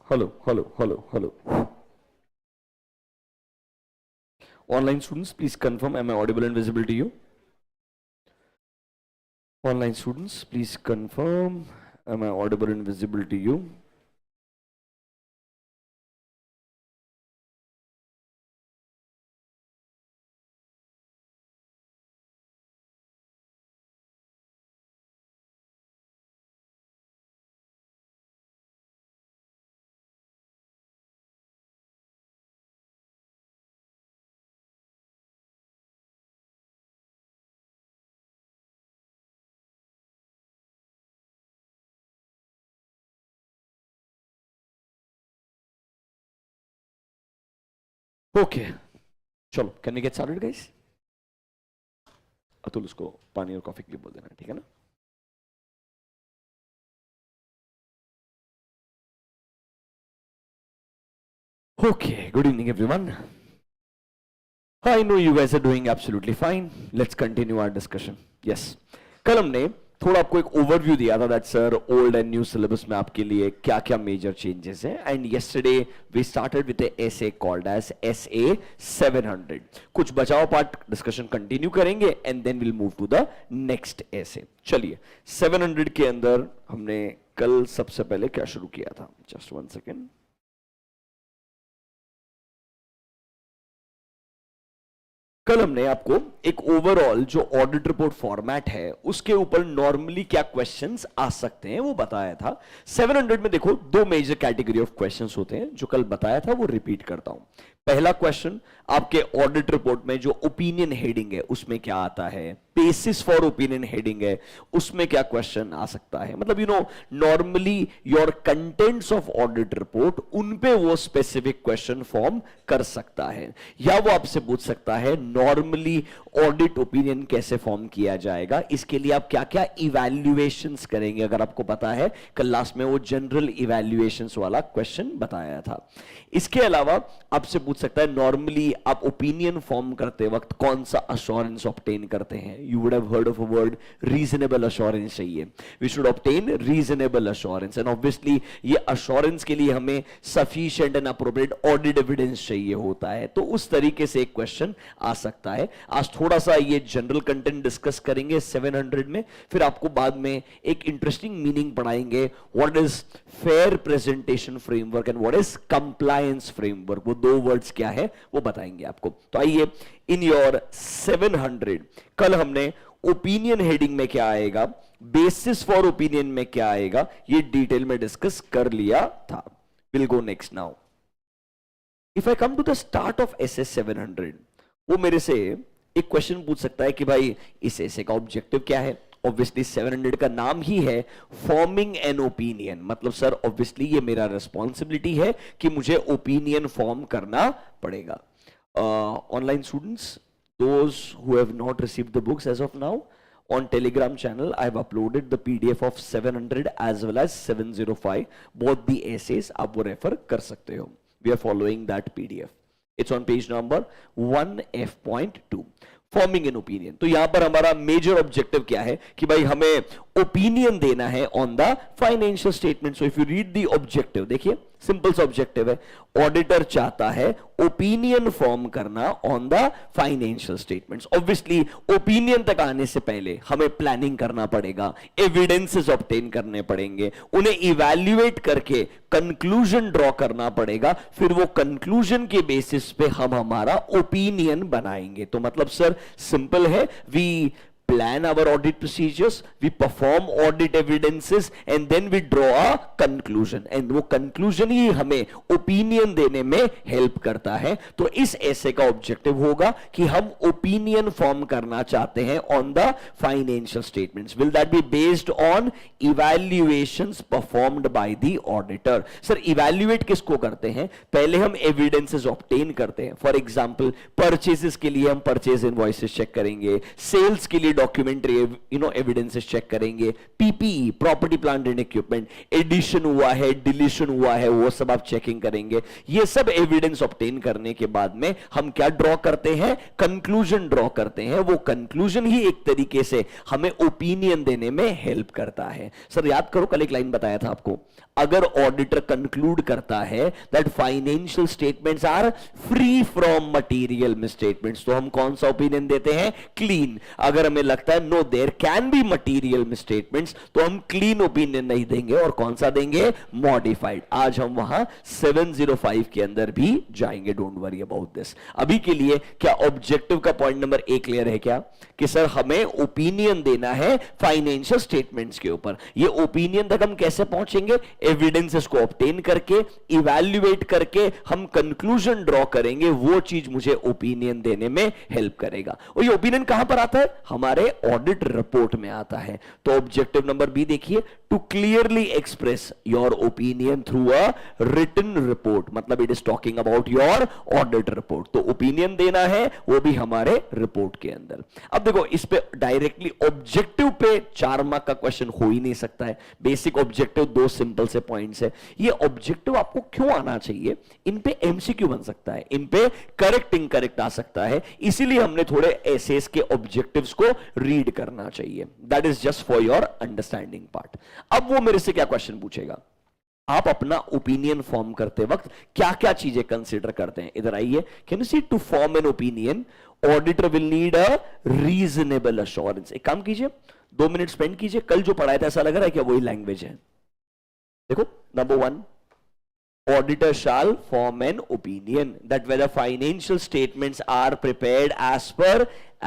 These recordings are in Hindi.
Hello. Online students, please confirm, am I audible and visible to you? Online students, please confirm, am I audible and visible to you? Okay, चलो, can we get started guys? Atul उसको पानी और कॉफी के लिए बोल देना, ठीक है ना? Okay, good evening everyone. I know you guys are doing absolutely fine. Let's continue our discussion. Yes. कल हमने थोड़ा आपको एक ओवरव्यू दिया था that sir old and new syllabus में आपके लिए क्या क्या मेजर चेंजेस हैं and yesterday we started with S A called as SA 700. कुछ बचाव पार्ट डिस्कशन कंटिन्यू करेंगे and then will move to the next essay. चलिए 700 के अंदर हमने कल सबसे पहले क्या शुरू किया था, जस्ट 1 सेकेंड. कल हमने आपको एक ओवरऑल जो ऑडिट रिपोर्ट फॉर्मेट है उसके ऊपर नॉर्मली क्या क्वेश्चंस आ सकते हैं वो बताया था. 700 में देखो दो मेजर कैटेगरी ऑफ क्वेश्चंस होते हैं, जो कल बताया था वो रिपीट करता हूं. पहला क्वेश्चन आपके ऑडिट रिपोर्ट में जो ओपिनियन हेडिंग है उसमें क्या आता है, बेसिस फॉर ओपिनियन हेडिंग है उसमें क्या क्वेश्चन आ सकता है. मतलब you know normally your contents of audit report उन पे वो स्पेसिफिक क्वेश्चन फॉर्म कर सकता है, या वो आपसे पूछ सकता है नॉर्मली ऑडिट ओपिनियन कैसे फॉर्म किया जाएगा, इसके लिए आप क्या क्या इवैल्यूएशंस करेंगे. अगर आपको पता है कल लास्ट में वो जनरल इवैल्यूएशंस वाला क्वेश्चन बताया था. इसके अलावा आपसे पूछ सकता है नॉर्मली आप ओपिनियन फॉर्म करते वक्त कौन सा अश्योरेंस ऑब्टेन करते हैं. You would have heard of a word reasonable assurance चाहिए. We should obtain reasonable assurance and obviously ये अश्योरेंस के लिए हमें sufficient and appropriate audit evidence चाहिए होता है. तो उस तरीके से एक क्वेश्चन आ सकता है. आज थोड़ा सा ये जनरल कंटेंट डिस्कस करेंगे 700 में, फिर आपको बाद में एक इंटरेस्टिंग मीनिंग पढ़ाएंगे. What is fair presentation framework and what is compliance framework, वो दो वर्ड्स क्या है वो बताएंगे आपको. तो आइए इन योर 700 कल हमने ओपिनियन हेडिंग में क्या आएगा, बेसिस फॉर ओपिनियन में क्या आएगा, ये डिटेल में डिस्कस कर लिया था. Will go next now. If I come to the start of SS 700, वो मेरे से एक क्वेश्चन पूछ सकता है कि भाई इस ऐसे का ऑब्जेक्टिव क्या है. ऑब्वियसली 700 का नाम ही है फॉर्मिंग एन ओपिनियन. मतलब सर ऑब्वियसली ये मेरा रिस्पॉन्सिबिलिटी है कि मुझे ओपिनियन फॉर्म करना पड़ेगा. Online students, those who have not received the books as of now, on Telegram channel I have uploaded the PDF of 700 as well as 705. both the essays आप वो रेफर कर सकते हो. We are following that PDF. It's on page number 1F.2. Forming an opinion. तो यहां पर हमारा मेजर ऑब्जेक्टिव क्या है कि भाई हमें ओपिनियन देना है on the financial statement. So if you read the objective, देखिए सिंपल सा ऑब्जेक्टिव है. ऑडिटर चाहता है ओपिनियन फॉर्म करना on the financial statements. Obviously opinion तक आने से पहले हमें प्लानिंग करना पड़ेगा, एविडेंसेस ऑब्टेन करने पड़ेंगे, उन्हें इवैल्यूएट करके कंक्लूजन ड्रॉ करना पड़ेगा, फिर वो कंक्लूजन के बेसिस पे हम हमारा ओपिनियन बनाएंगे. तो मतलब सर सिंपल है, we plan our audit procedures, we perform audit evidences and then we draw a conclusion and वो conclusion ही हमें opinion देने में help करता है. तो इस ऐसे का objective होगा कि हम opinion form करना चाहते हैं on the financial statements. Will that be based on evaluations performed by the auditor? Sir evaluate किसको करते हैं, पहले हम evidences obtain करते हैं. For example purchases के लिए हम purchase invoices check करेंगे, sales के लिए डॉक्यूमेंट्री एविडेंसेस चेक करेंगे, PPE property plant and equipment, addition हुआ है, डिलीशन हुआ है, वो सब आप चेकिंग करेंगे। ये सब एविडेंस ऑब्टेन करने के बाद में हम क्या ड्रॉ करते हैं, कंक्लूजन ड्रॉ करते हैं। वो कंक्लूजन ही एक तरीके से हमें ओपिनियन देने में हेल्प करता है। सर याद करो, कल एक लाइन बताया था आपको, अगर ऑडिटर कंक्लूड करता है that financial statements are free from material misstatements, तो हम कौन सा ओपिनियन देते हैं, क्लीन। अगर हमें लगता है no there can be material misstatements, तो हम क्लीन ओपिनियन नहीं देंगे, और कौन सा देंगे, मॉडिफाइड। आज हम वहां 705 के अंदर भी जाएंगे, डोंट वरी अबाउट दिस। अभी के लिए क्या ऑब्जेक्टिव का पॉइंट नंबर 1 क्लियर है क्या, कि सर हमें ओपिनियन देना है फाइनेंशियल स्टेटमेंट्स के ऊपर। ये ओपिनियन तक हम कैसे पहुंचेंगे, एविडेंसेस को ऑब्टेन करके, इवैल्यूएट करके हम कंक्लूजन ड्रॉ करेंगे, वो चीज मुझे ओपिनियन देने में हेल्प करेगा। और ये ओपिनियन कहां पर आता है, हमारे ऑडिट रिपोर्ट में आता है। तो ऑब्जेक्टिव नंबर बी देखिए, to clearly express your opinion through a written report, मतलब it is talking about your audit report. तो ओपिनियन देना है, वो भी हमारे रिपोर्ट के अंदर। अब देखो, इस पे डायरेक्टली ऑब्जेक्टिव पे 4 मार्क का क्वेश्चन हो ही नहीं सकता है। बेसिक ऑब्जेक्टिव 2 सिंपल से पॉइंट्स है। ये ऑब्जेक्टिव आपको क्यों आना चाहिए, इन पे एमसीक्यू बन सकता है, इन पे करेक्ट इनकरेक्ट आ सकता है, इसीलिए हमने थोड़े एसेस के ऑब्जेक्टिव्स को रीड करना चाहिए। That is just for your understanding part. अब वो मेरे से क्या क्वेश्चन पूछेगा, आप अपना ओपिनियन फॉर्म करते वक्त क्या क्या चीजें कंसीडर करते हैं, इधर आइए। Can you see, to form an opinion auditor will need a reasonable assurance. एक काम कीजिए, 2 मिनट स्पेंड कीजिए, कल जो पढ़ाया था ऐसा लग रहा है क्या वही लैंग्वेज है। देखो, number 1, auditor shall form an opinion that whether financial statements are prepared as per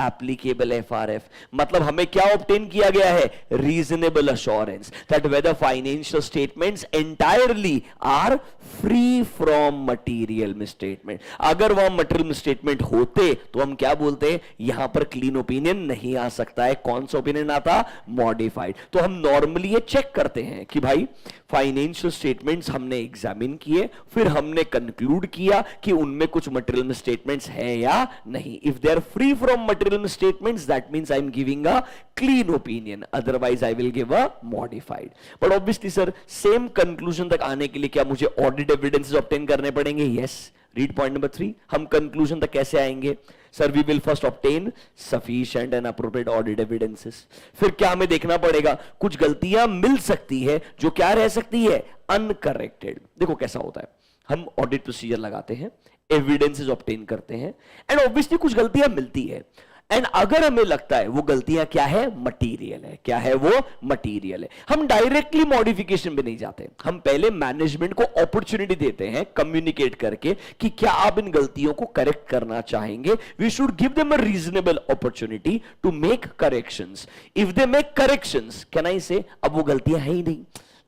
applicable FRF। मतलब हमें क्या ऑब्टेन किया गया है, reasonable assurance that whether financial statements entirely are free from material misstatement. अगर वह मटेरियल मिसस्टेटमेंट होते तो हम क्या बोलते हैं, यहां पर क्लीन ओपिनियन नहीं आ सकता है। कौन सा ओपिनियन आता, मॉडिफाइड। तो हम नॉर्मली ये चेक करते हैं कि भाई फाइनेंशियल स्टेटमेंट्स हमने एग्जामिन किए, फिर हमने कंक्लूड किया कि उनमें कुछ मटेरियल मिसस्टेटमेंट्स है या नहीं। If they are free from statements, that means I'm giving a clean opinion, otherwise I will give a modified। but obviously sir, same conclusion तक आने के लिए क्या मुझे audit evidences obtain करने पड़ेंगे, yes। read point number 3, हम conclusion तक कैसे आएंगे, sir we will first obtain sufficient and appropriate audit evidences। फिर क्या हमें देखना पड़ेगा, कुछ गलतियां मिल सकती है जो क्या रह सकती है, अनकरेक्टेड। देखो कैसा होता है, हम ऑडिट प्रोसीजर लगाते हैं, एविडेंसेस ऑब्टेन करते हैं, एंड ऑब्वियसली कुछ गलतियां मिलती है, एंड अगर हमें लगता है वो गलतियां क्या है, मटीरियल है। क्या है वो, मटीरियल है। हम डायरेक्टली मॉडिफिकेशन पे नहीं जाते, हम पहले मैनेजमेंट को अपॉर्चुनिटी देते हैं कम्युनिकेट करके कि क्या आप इन गलतियों को करेक्ट करना चाहेंगे। We should give them a reasonable opportunity to make corrections. If they make corrections, can I say अब वो गलतियां है ही नहीं,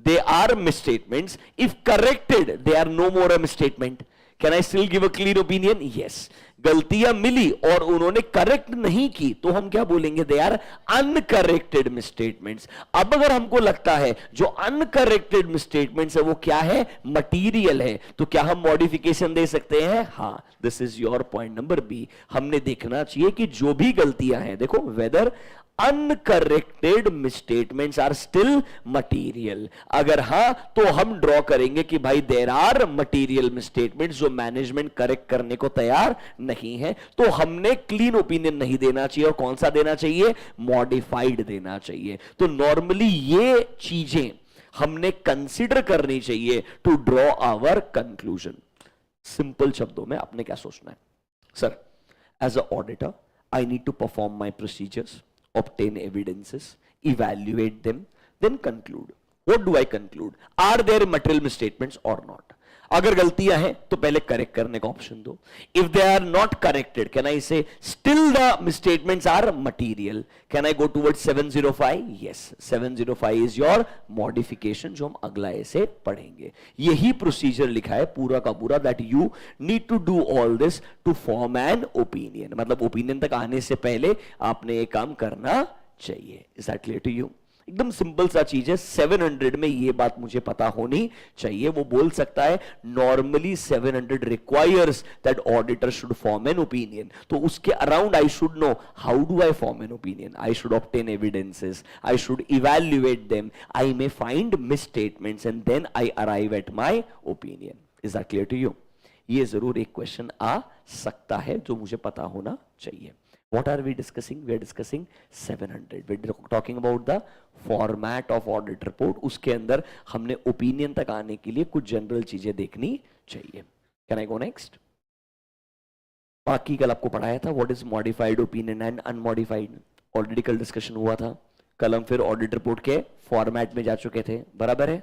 they are misstatements, if corrected they are no more a misstatement। Can I still give a clean opinion? Yes। गलतियां मिली और उन्होंने करेक्ट नहीं की तो हम क्या बोलेंगे, दे आर अनकरेक्टेड मिसस्टेटमेंट्स। अब अगर हमको लगता है जो अनकरेक्टेड मिसस्टेटमेंट्स है वो क्या है, मटीरियल है, तो क्या हम मॉडिफिकेशन दे सकते हैं, हाँ। This is your point number B. हमने देखना चाहिए कि जो भी गलतियां हैं, देखो whether uncorrected misstatements are still material. अगर हां तो हम ड्रॉ करेंगे कि भाई देयर आर मटीरियल मिसस्टेटमेंट्स जो मैनेजमेंट करेक्ट करने को तैयार नहीं है, तो हमने क्लीन ओपिनियन नहीं देना चाहिए। और कौन सा देना चाहिए, मॉडिफाइड देना चाहिए। तो नॉर्मली ये चीजें हमने कंसिडर करनी चाहिए to draw our conclusion. Simple शब्दों में आपने क्या सोचना है, sir as a auditor I need to perform my procedures, obtain evidences, evaluate them, then conclude। What do I conclude? Are there material misstatements or not? अगर गलतियां हैं तो पहले करेक्ट करने का ऑप्शन दो। If they are not corrected, can I say still the misstatements are material? Can I go towards 705? Yes, 705 is your modification जो हम अगला ऐसे पढ़ेंगे। यही प्रोसीजर लिखा है पूरा का पूरा, that you need to do all this to form an opinion। मतलब ओपिनियन तक आने से पहले आपने ये काम करना चाहिए। Is that clear to you? एकदम सिंपल सा चीज है, 700 में ये बात मुझे पता होनी चाहिए। वो बोल सकता है normally 700 requires that auditor should form an opinion, तो उसके around I should know how do I form an opinion, I should obtain evidences, I should evaluate them, I may find misstatements and then I arrive at my opinion. Is that clear to you? ये जरूर एक क्वेश्चन आ सकता है जो मुझे पता होना चाहिए। What are we discussing? We are discussing 700. We're talking about the format of audit report. उसके अंदर हमने ओपिनियन तक आने के लिए कुछ जनरल चीजें देखनी चाहिए। Can I go next? बाकी कल आपको पढ़ाया था what is modified opinion and unmodified. Already कल डिस्कशन हुआ था। कल हम फिर ऑडिट रिपोर्ट के फॉर्मेट में जा चुके थे, बराबर है।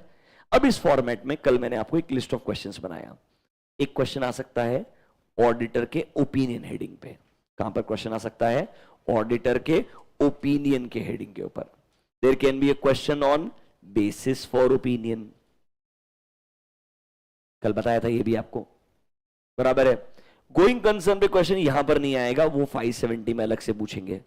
अब इस फॉर्मेट में कल मैंने आपको एक लिस्ट ऑफ क्वेश्चंस बनाया। एक क्वेश्चन आ सकता है ऑडिटर के ओपिनियन हेडिंग पे। कहां पर क्वेश्चन आ सकता है? ऑडिटर के ओपिनियन के हेडिंग के ऊपर। There can be a question on basis for opinion, कल बताया था ये भी आपको, बराबर है। गोइंग कंसर्न पे क्वेश्चन यहां पर नहीं आएगा, वो 570 में अलग से पूछेंगे।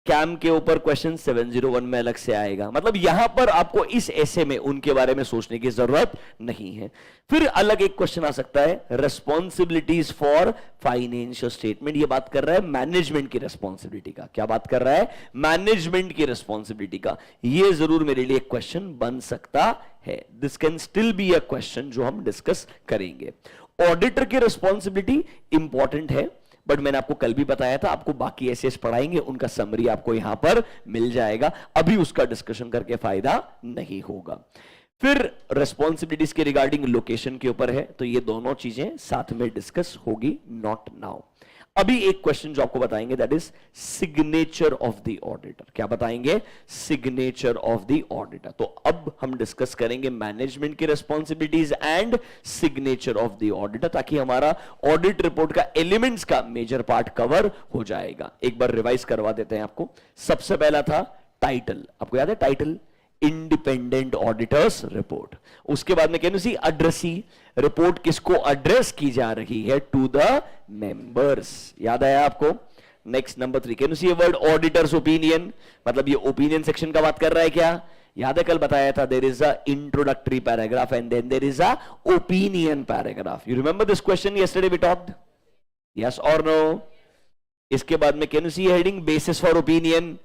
कैम के ऊपर क्वेश्चन 701 में अलग से आएगा। मतलब यहां पर आपको इस ऐसे में उनके बारे में सोचने की जरूरत नहीं है। फिर अलग एक क्वेश्चन आ सकता है रेस्पॉन्सिबिलिटीज फॉर फाइनेंशियल स्टेटमेंट। ये बात कर रहा है मैनेजमेंट की रेस्पॉन्सिबिलिटी का। क्या बात कर रहा है? मैनेजमेंट की रेस्पॉन्सिबिलिटी का। ये जरूर मेरे लिए एक क्वेश्चन बन सकता है। This can still be a question जो हम डिस्कस करेंगे। ऑडिटर की रेस्पॉन्सिबिलिटी इंपॉर्टेंट है, बट मैंने आपको कल भी बताया था, आपको बाकी एसेस पढ़ाएंगे, उनका समरी आपको यहां पर मिल जाएगा। अभी उसका डिस्कशन करके फायदा नहीं होगा। फिर रेस्पॉन्सिबिलिटीज के रिगार्डिंग लोकेशन के ऊपर है, तो ये दोनों चीजें साथ में डिस्कस होगी, नॉट नाउ। अभी एक क्वेश्चन जो आपको बताएंगे that is signature of the auditor. क्या बताएंगे? Signature of the auditor. तो अब हम डिस्कस करेंगे मैनेजमेंट की responsibilities and signature of the auditor, ताकि हमारा ऑडिट रिपोर्ट का एलिमेंट्स का मेजर पार्ट कवर हो जाएगा। एक बार रिवाइज करवा देते हैं आपको। सबसे पहला था टाइटल, आपको याद है टाइटल? Independent auditors report. उसके बाद में कैन सी एड्रेसी, रिपोर्ट किसको एड्रेस की जा रही है? To the members. याद आया आपको? Next number 3 can see word auditor's opinion, मतलब ये ओपिनियन सेक्शन का बात कर रहा है क्या? याद है कल बताया था there is a introductory paragraph and then there is a opinion paragraph. You remember this question yesterday we talked? Yes और नो? इसके बाद में can see heading basis for opinion.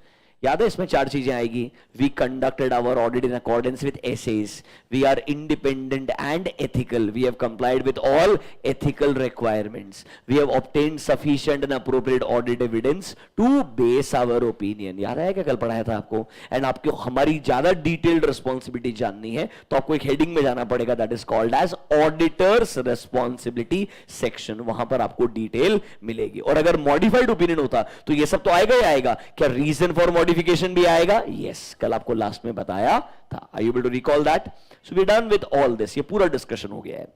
याद है इसमें 4 चीजें आएगी। We conducted our audit in accordance with SAs, we are independent and ethical, we have complied with all ethical requirements, we have obtained sufficient and appropriate audit evidence to base our opinion. याद है क्या कल पढ़ाया था आपको? एंड आपको हमारी ज्यादा डिटेल्ड रिस्पॉन्सिबिलिटी जाननी है तो आपको एक हेडिंग में जाना पड़ेगा that is called as auditor's responsibility section. वहां पर आपको डिटेल मिलेगी। और अगर मॉडिफाइड ओपिनियन होता तो ये सब तो आएगा ही आएगा। क्या रीजन फॉर मॉडिफिकेशन भी आएगा? यस, कल आपको लास्ट में बताया था। Are you able to recall that? So we done with all this. ये पूरा डिस्कशन हो गया है।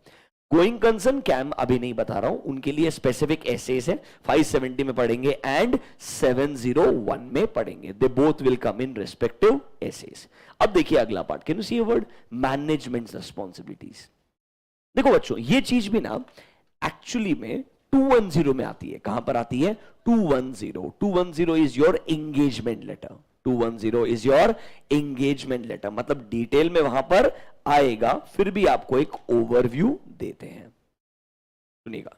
गोइंग कंसर्न कैम अभी नहीं बता रहा हूं, उनके लिए स्पेसिफिक एसेस है, 570 में पढ़ेंगे एंड 701 में पढ़ेंगे। They both will come in respective SAs. अब देखिए अगला part, can you see a word management responsibilities. देखो बच्चों, ये चीज भी ना एक्चुअली में 210 में आती है। कहां पर आती है? 210 is your engagement letter. 210 is your engagement letter, मतलब डिटेल में वहां पर आएगा, फिर भी आपको एक ओवरव्यू देते हैं। सुनिएगा,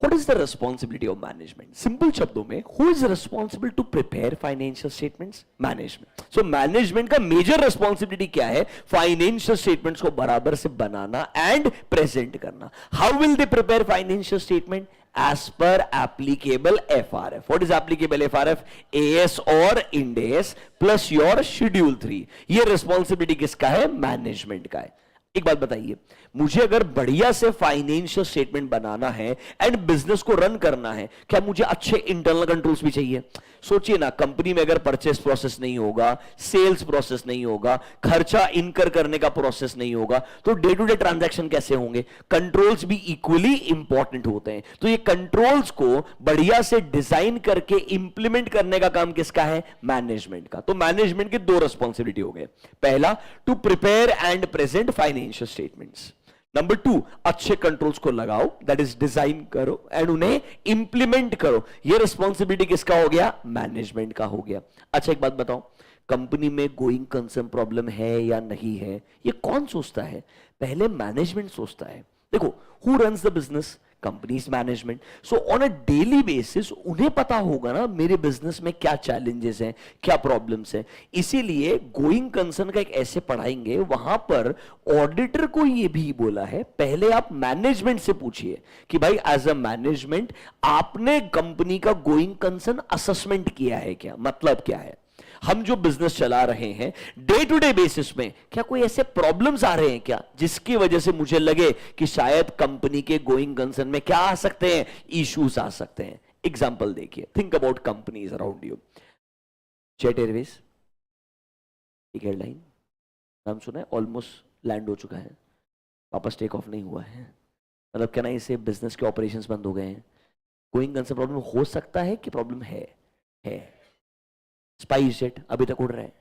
What is the responsibility of management? Simple शब्दों में, who is responsible to prepare financial statements? Management. So management का major responsibility क्या है? Financial statements को बराबर से बनाना and present करना. How will they prepare financial statement? As per applicable FRF. What is applicable FRF? AS or Ind AS plus your Schedule 3. ये responsibility किसका है? Management का है। एक बात बताइए, मुझे अगर बढ़िया से फाइनेंशियल स्टेटमेंट बनाना है एंड बिजनेस को रन करना है, क्या मुझे अच्छे इंटरनल कंट्रोल्स भी चाहिए? सोचिए ना, कंपनी में अगर परचेस प्रोसेस नहीं होगा, सेल्स प्रोसेस नहीं होगा, खर्चा इनकर करने का प्रोसेस नहीं होगा, तो डे टू डे ट्रांजैक्शन कैसे होंगे? कंट्रोल्स भी इक्वली इंपॉर्टेंट होते हैं। तो ये कंट्रोल्स को बढ़िया से डिजाइन करके इंप्लीमेंट करने का काम किसका है? मैनेजमेंट का। तो मैनेजमेंट के 2 रिस्पॉन्सिबिलिटी हो गए। पहला, to prepare and present financial statements. Number 2, अच्छे कंट्रोल्स को लगाओ, दैट इज डिजाइन करो एंड उन्हें इंप्लीमेंट करो। ये रिस्पॉन्सिबिलिटी किसका हो गया? मैनेजमेंट का हो गया। अच्छा एक बात बताओ, कंपनी में गोइंग कंसर्न प्रॉब्लम है या नहीं है, ये कौन सोचता है? पहले मैनेजमेंट सोचता है। देखो, who runs the business? Companies management. So on a daily basis उन्हें पता होगा ना मेरे बिजनेस में क्या चैलेंजेस हैं, क्या प्रॉब्लम्स हैं। इसीलिए गोइंग कंसर्न का एक ऐसे पढ़ाएंगे, वहां पर ऑडिटर को ये भी बोला है पहले आप मैनेजमेंट से पूछिए कि भाई एज अ मैनेजमेंट आपने कंपनी का गोइंग कंसर्न असेसमेंट किया है क्या? मतलब क्या है? हम जो बिजनेस चला रहे हैं डे टू डे बेसिस में, क्या कोई ऐसे प्रॉब्लम्स आ रहे हैं क्या जिसकी वजह से मुझे लगे कि शायद कंपनी के गोइंग कंसर्न में क्या आ सकते हैं, इश्यूज आ सकते हैं। एग्जांपल देखिए, think about companies around you. Jet Airways एक एयरलाइन, नाम सुना है? ऑलमोस्ट लैंड हो चुका है, वापस टेक ऑफ नहीं हुआ है। मतलब क्या ना, इसे बिजनेस के ऑपरेशंस बंद हो गए हैं। गोइंग कंसर्न प्रॉब्लम हो सकता है कि प्रॉब्लम है। स्पाइस जेट अभी तक उड़ रहा है,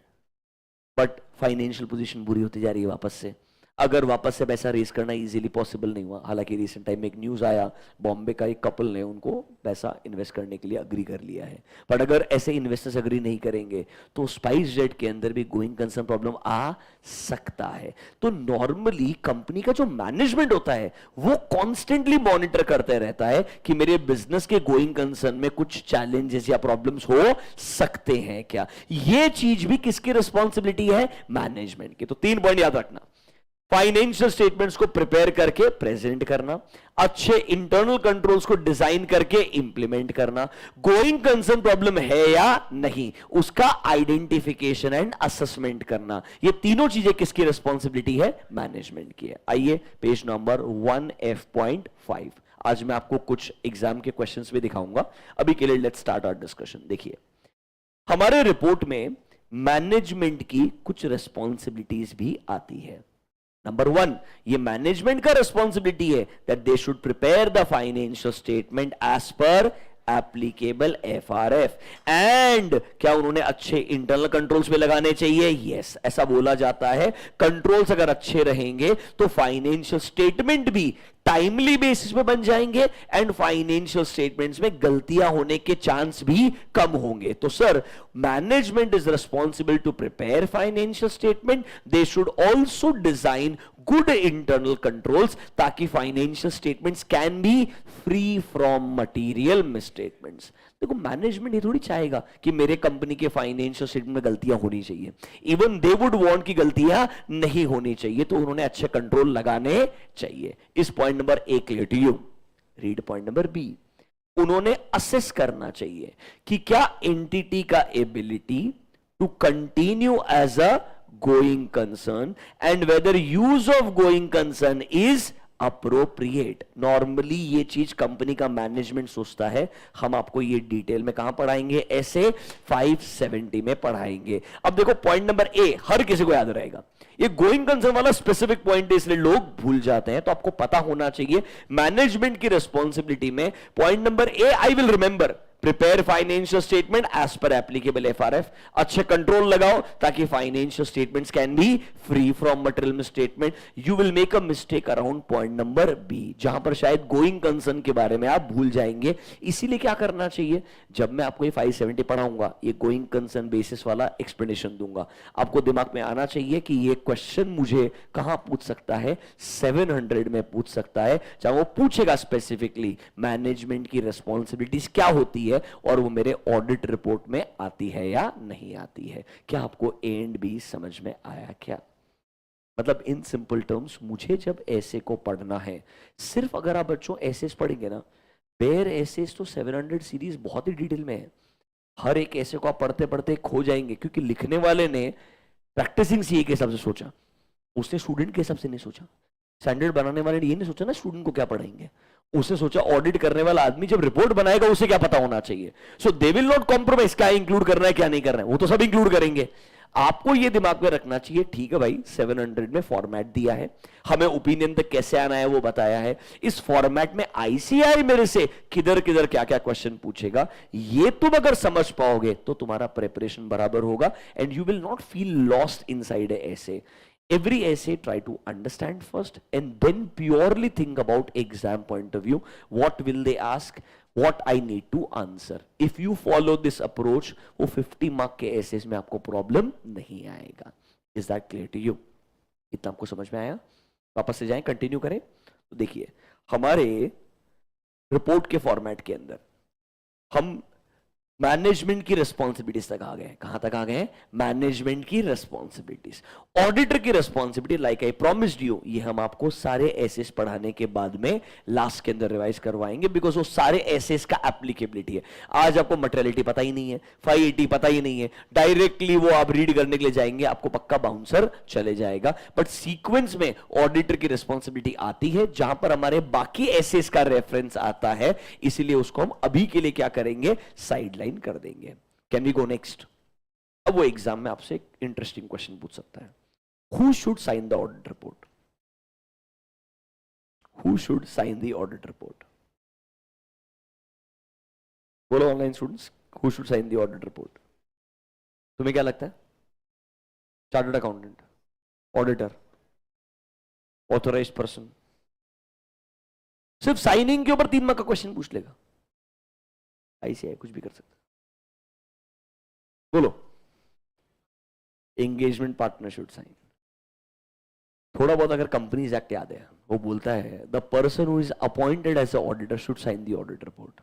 बट फाइनेंशियल पोजीशन बुरी होती जा रही है वापस से। अगर वापस से पैसा रेस करना इजीली पॉसिबल नहीं हुआ, हालांकि रिसेंट टाइम में एक न्यूज आया, बॉम्बे का एक कपल ने उनको पैसा इन्वेस्ट करने के लिए अग्री कर लिया है। बट अगर ऐसे इन्वेस्टर्स अग्री नहीं करेंगे तो स्पाइस जेट के अंदर भी गोइंग कंसर्न प्रॉब्लम आ सकता है। तो नॉर्मली कंपनी का जो मैनेजमेंट होता है वो कॉन्स्टेंटली मॉनिटर करते रहता है कि मेरे बिजनेस के गोइंग कंसर्न में कुछ चैलेंजेस या प्रॉब्लम्स हो सकते हैं क्या। ये चीज भी किसकी रिस्पॉन्सिबिलिटी है? मैनेजमेंट की। तो 3 पॉइंट याद रखना। फाइनेंशियल स्टेटमेंट्स को प्रिपेयर करके प्रेजेंट करना, अच्छे इंटरनल कंट्रोल्स को डिजाइन करके इंप्लीमेंट करना, गोइंग कंसर्न प्रॉब्लम है या नहीं उसका आइडेंटिफिकेशन एंड असेसमेंट करना। ये तीनों चीजें किसकी रिस्पॉन्सिबिलिटी है? मैनेजमेंट की है। आइए पेज नंबर 1F.5। आज मैं आपको कुछ एग्जाम के क्वेश्चंस भी दिखाऊंगा। अभी के लिए लेट्स स्टार्ट आवर डिस्कशन। देखिए, हमारे रिपोर्ट में मैनेजमेंट की कुछ रिस्पॉन्सिबिलिटीज भी आती है। नंबर 1, ये मैनेजमेंट का रिस्पॉन्सिबिलिटी है that they should prepare the financial statement as per applicable FRF. And क्या उन्होंने अच्छे इंटरनल कंट्रोल्स पे लगाने चाहिए? यस, ऐसा बोला जाता है। कंट्रोल्स अगर अच्छे रहेंगे तो फाइनेंशियल स्टेटमेंट भी टाइमली बेसिस पे बन जाएंगे एंड फाइनेंशियल स्टेटमेंट्स में गलतियां होने के चांस भी कम होंगे। तो sir, management is responsible to prepare financial statement, they should also design good internal controls ताकि financial statements can be free from material misstatements. देखो, मैनेजमेंट ये थोड़ी चाहेगा कि मेरे कंपनी के फाइनेंशियल स्टेटमेंट में गलतियां होनी चाहिए। इवन दे वुड वांट कि गलतियां नहीं होनी चाहिए, तो उन्होंने अच्छे कंट्रोल लगाने चाहिए। इस point number A clear to you. Read point number B। उन्होंने असेस करना चाहिए कि क्या एंटिटी का ability to continue as a going concern and whether use of going concern is appropriate. Normally ये चीज कंपनी का मैनेजमेंट सोचता है। हम आपको ये डिटेल में कहां पढ़ाएंगे? ऐसे 570 में पढ़ाएंगे। अब देखो, पॉइंट नंबर A हर किसी को याद रहेगा। ये गोइंग कंसर्न वाला स्पेसिफिक पॉइंट है, इसलिए लोग भूल जाते हैं। तो आपको पता होना चाहिए मैनेजमेंट की रिस्पॉन्सिबिलिटी में point number A, I will remember, prepare financial statement as per applicable FRF. अच्छे कंट्रोल लगाओ ताकि financial statements can be free from material misstatement. You will make a mistake around point number B, जहां पर शायद गोइंग कंसर्न के बारे में आप भूल जाएंगे। इसीलिए क्या करना चाहिए, जब मैं आपको ये 570 पढ़ाऊंगा, ये गोइंग कंसर्न बेसिस वाला एक्सप्लेनेशन दूंगा, आपको दिमाग में आना चाहिए कि ये क्वेश्चन मुझे कहां पूछ सकता है? 700 में पूछ सकता है। चाहे वो पूछेगा स्पेसिफिकली मैनेजमेंट की रिस्पॉन्सिबिलिटीज क्या होती है और वो मेरे ऑडिट रिपोर्ट में आती है या नहीं आती है। क्या आपको A एंड B समझ में आया क्या? मतलब इन सिंपल टर्म्स, मुझे जब ऐसे को पढ़ना है, सिर्फ अगर आप बच्चों ऐसे पढ़ेंगे ना, बेयर ऐसे तो 700 सीरीज बहुत ही डिटेल में है। हर एक ऐसे को आप पढ़ते पढ़ते खो जाएंगे, क्योंकि लिखने वाले ने प्रैक्टिसिंग सीए के हिसाब से सोचा, उसने स्टूडेंट के हिसाब से नहीं सोचा। स्टैंडर्ड बनाने वाले ने ये नहीं सोचा ना स्टूडेंट को क्या पढ़ाएंगे, उसने सोचा ऑडिट करने वाला आदमी जब रिपोर्ट बनाएगा उसे क्या पता होना चाहिए। सो दे विल नॉट कॉम्प्रोमाइज क्या इंक्लूड करना है क्या नहीं करना है, वो तो सब इंक्लूड करेंगे। आपको ये दिमाग में रखना चाहिए, ठीक है भाई 700 में फॉर्मेट दिया है, हमें ओपिनियन तक कैसे आना है वो बताया है, इस फॉर्मेट में आईसीआई मेरे से किधर किधर क्या क्या क्वेश्चन पूछेगा, ये तुम अगर समझ पाओगे तो तुम्हारा प्रिपरेशन बराबर होगा and you will not feel lost inside a essay. Every essay try to understand first and then purely think about exam point of view. What will they ask? what I need to answer. If you follow this approach, वो 50 मार्क के एसेस में आपको प्रॉब्लम नहीं आएगा. Is that clear to you? इतना आपको समझ में आया? वापस से जाएं, कंटिन्यू करें. तो देखिए, हमारे रिपोर्ट के फॉर्मेट के अंदर हम मैनेजमेंट की रिस्पॉन्सिबिलिटीज तक आ गए. कहां तक आ गए? मैनेजमेंट की रिस्पॉन्सिबिलिटीज. ऑडिटर की responsibility, like I promised you, ये हम आपको सारे एसेस पढ़ाने के बाद में लास्ट के अंदर रिवाइज करवाएंगे, बिकॉज वो सारे एसेस का एप्लीकेबिलिटी है. आज आपको मटेरियलिटी पता ही नहीं है, 580 पता ही नहीं है, डायरेक्टली वो आप रीड करने के लिए जाएंगे, आपको पक्का बाउंसर चले जाएगा. बट सीक्वेंस में ऑडिटर की रिस्पॉन्सिबिलिटी आती है जहां पर हमारे बाकी एसेस का रेफरेंस आता है, इसीलिए उसको हम अभी के लिए क्या करेंगे? साइडलाइन कर देंगे. Can we go next? अब वो एग्जाम में आपसे एक इंटरेस्टिंग क्वेश्चन पूछ सकता है. Who should sign the audit report? Who should sign the audit report? बोलो online students, who should sign the audit report? तुम्हें क्या लगता है? Chartered accountant, auditor, authorized person? सिर्फ साइनिंग के ऊपर 3 मार्क का क्वेश्चन पूछ लेगा. ऐसे है, कुछ भी कर सकता. बोलो. Engagement partner should sign. थोड़ा बहुत अगर कंपनीज एक्ट याद है, वो बोलता है the person who is appointed as a auditor should sign the audit report.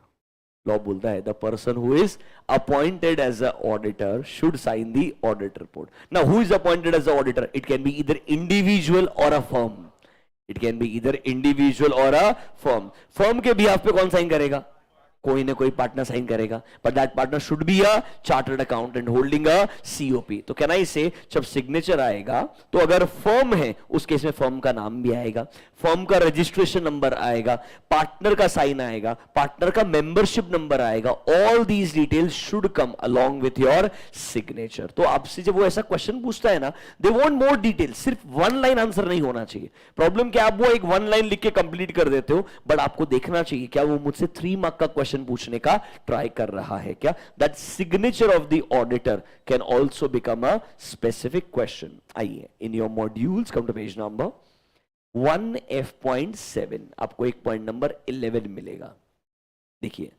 Law बोलता है the person who is appointed as a auditor should sign the audit report. Now who is appointed as a auditor? It can be either individual or a firm. It can be either individual or a firm. Firm के बिहाफ पे कौन साइन करेगा? कोई ना कोई पार्टनर साइन करेगा, but that partner should be a chartered accountant holding a COP. तो कैन आई से जब सिग्नेचर आएगा तो अगर फर्म है उस केस में फर्म का नाम भी आएगा, फर्म का रजिस्ट्रेशन नंबर आएगा, पार्टनर का साइन आएगा, पार्टनर का मेंबरशिप नंबर आएगा. All these details should come along with your signature. तो आपसे जब वो ऐसा क्वेश्चन पूछता है ना, दे वांट मोर डिटेल. सिर्फ 1 लाइन आंसर नहीं होना चाहिए. प्रॉब्लम क्या, आप वो एक 1 लाइन लिख के कंप्लीट कर देते हो, बट आपको देखना चाहिए क्या वो मुझसे 3 मार्क का क्वेश्चन पूछने का ट्राई कर रहा है क्या. That signature of the auditor can also become a specific question. आइए, in your modules come to page number 1F.7 आपको एक पॉइंट नंबर 11 मिलेगा. देखिए,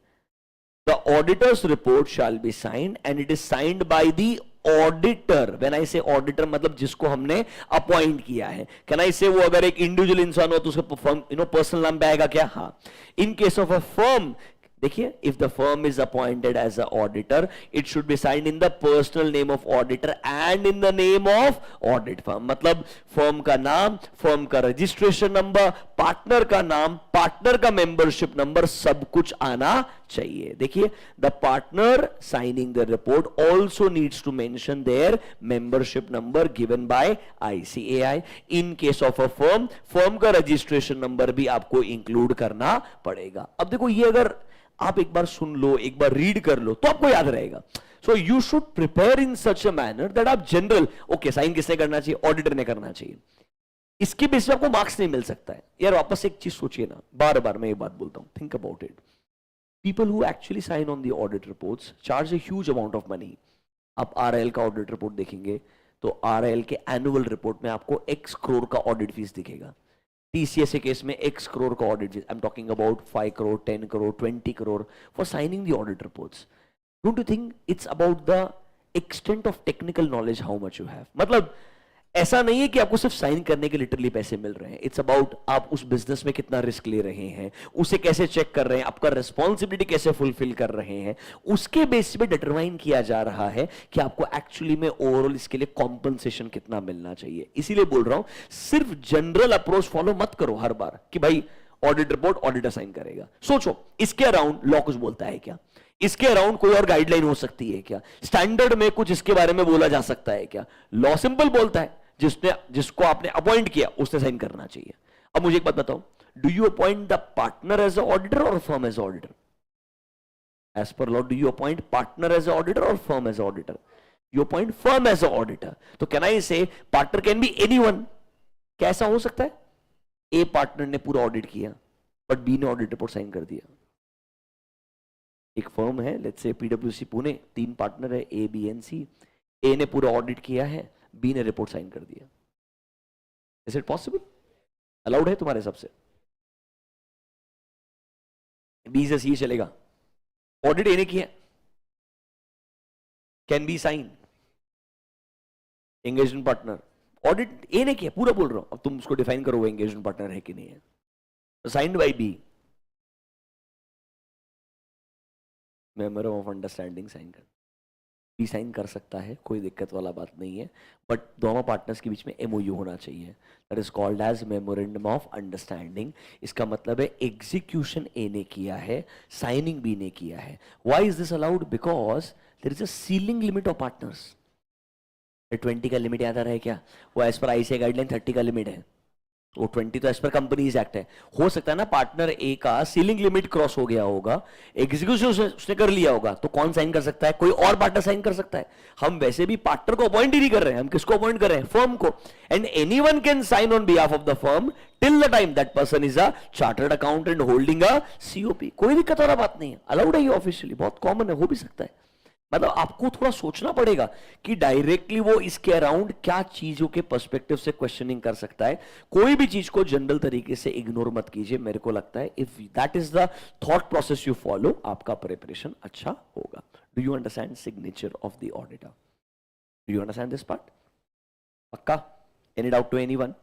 the auditor's report shall be signed and it is signed by the auditor. When I say auditor मतलब जिसको हमने अपॉइंट किया है. कैन आई से वो अगर एक इंडिविजुअल इंसान हो तो उसका फर्म पर्सनल नाम पे आएगा क्या? हाँ. In case of a firm, देखिए, if the firm is appointed as a auditor it should be signed in the personal name of auditor and in the name of audit firm. मतलब फर्म का नाम, फर्म का रजिस्ट्रेशन नंबर, पार्टनर का नाम, पार्टनर का मेंबरशिप नंबर, सब कुछ आना चाहिए. देखिए, the partner signing the report also needs to mention their membership number given by ICAI. In case of a firm, firm का रजिस्ट्रेशन नंबर भी आपको इंक्लूड करना पड़ेगा. अब देखो, ये अगर आप एक बार सुन लो, एक बार रीड कर लो तो आपको याद रहेगा. So you should prepare in such a manner that आप जनरल, ओके साइन किसने करना चाहिए? ऑडिटर ने करना चाहिए. इसके बेस पे आपको मार्क्स नहीं मिल सकता है. यार वापस एक चीज सोचिए ना, बार बार मैं ये बात बोलता हूं, think about it. People who actually sign on the audit reports charge a huge amount of money. आप RIL का ऑडिट रिपोर्ट देखेंगे तो RIL के एनुअल रिपोर्ट में आपको X करोड़ का ऑडिट फीस दिखेगा. TCS केस में X करोड़ का audit fees. I am talking about 5 crore, 10 crore, 20 crore for signing the audit reports. Don't you think it's about the extent of technical knowledge how much you have? मतलब ऐसा नहीं है कि आपको सिर्फ साइन करने के लिटरली पैसे मिल रहे हैं. इट्स अबाउट आप उस बिजनेस में कितना रिस्क ले रहे हैं, उसे कैसे चेक कर रहे हैं, आपका रिस्पॉन्सिबिलिटी कैसे फुलफिल कर रहे हैं, उसके बेस पे डिटरमाइन किया जा रहा है कि आपको एक्चुअली में ओवरऑल इसके लिए कॉम्पनसेशन कितना मिलना चाहिए. इसीलिए बोल रहा हूं, सिर्फ जनरल अप्रोच फॉलो मत करो हर बार कि भाई ऑडिट रिपोर्ट ऑडिटर साइन करेगा. सोचो, इसके अराउंड लॉ कुछ बोलता है क्या? इसके अराउंड कोई और गाइडलाइन हो सकती है क्या? स्टैंडर्ड में कुछ इसके बारे में बोला जा सकता है क्या? लॉ सिंपल बोलता है, जिसको आपने अपॉइंट किया उसने साइन करना चाहिए. अब मुझे एक बात बताओ, do you appoint the partner as a auditor or firm as auditor? As per law, do you appoint partner as a auditor or firm as auditor? You appoint firm as a auditor. तो can I say partner can be anyone? क्या ऐसा हो सकता है? ए पार्टनर ने पूरा ऑडिट किया बट बी ने ऑडिट रिपोर्ट साइन कर दिया. एक फर्म है, let's say PwC Pune, 3 partner है A, B and C. ए ने पूरा ऑडिट किया है, बी ने रिपोर्ट साइन कर दिया. Is it possible? अलाउड है तुम्हारे सबसे? बी से सी चलेगा? ऑडिट ए ने किया, can be sign, engagement partner, audit A ने किया, पूरा बोल रहा हूं, अब तुम उसको डिफाइन करो वो एंगेजमेंट पार्टनर है कि नहीं है। Signed by B, memorandum of understanding sign कर, बी साइन कर सकता है, कोई दिक्कत वाला बात नहीं है, बट दोनों पार्टनर्स के बीच में एमओयू होना चाहिए, that is called as memorandum of understanding. इसका मतलब है एग्जीक्यूशन ए ने किया है, साइनिंग बी ने किया है। Why is this allowed? Because there is a ceiling limit of partners. 20 का लिमिट याद आ रहा है क्या? वो एज पर आईसीआई गाइडलाइन 30 का लिमिट है, वो 20 तो एज पर कंपनीज एक्ट है। हो सकता है ना पार्टनर ए का सीलिंग लिमिट क्रॉस हो गया होगा, एग्जीक्यूशन उसने कर लिया होगा, तो कौन साइन कर सकता है? कोई और पार्टनर साइन कर सकता है। हम वैसे भी पार्टनर को अपॉइंट ही नहीं कर रहे हैं, हम किसको अपॉइंट कर रहे हैं? फर्म को। And anyone can sign on behalf of the firm till the time that person is a chartered accountant holding a COP. कोई दिक्कत वाला बात नहीं है, अलाउड है ये ऑफिशियली, बहुत कॉमन है, हो भी सकता है। मतलब आपको थोड़ा सोचना पड़ेगा कि डायरेक्टली वो इसके अराउंड क्या चीजों के पर्सपेक्टिव से क्वेश्चनिंग कर सकता है। कोई भी चीज को जनरल तरीके से इग्नोर मत कीजिए। मेरे को लगता है if that is the thought process you follow, आपका प्रिपरेशन अच्छा होगा। Do you understand signature of the auditor? Do you understand this part? पक्का? Any doubt to anyone?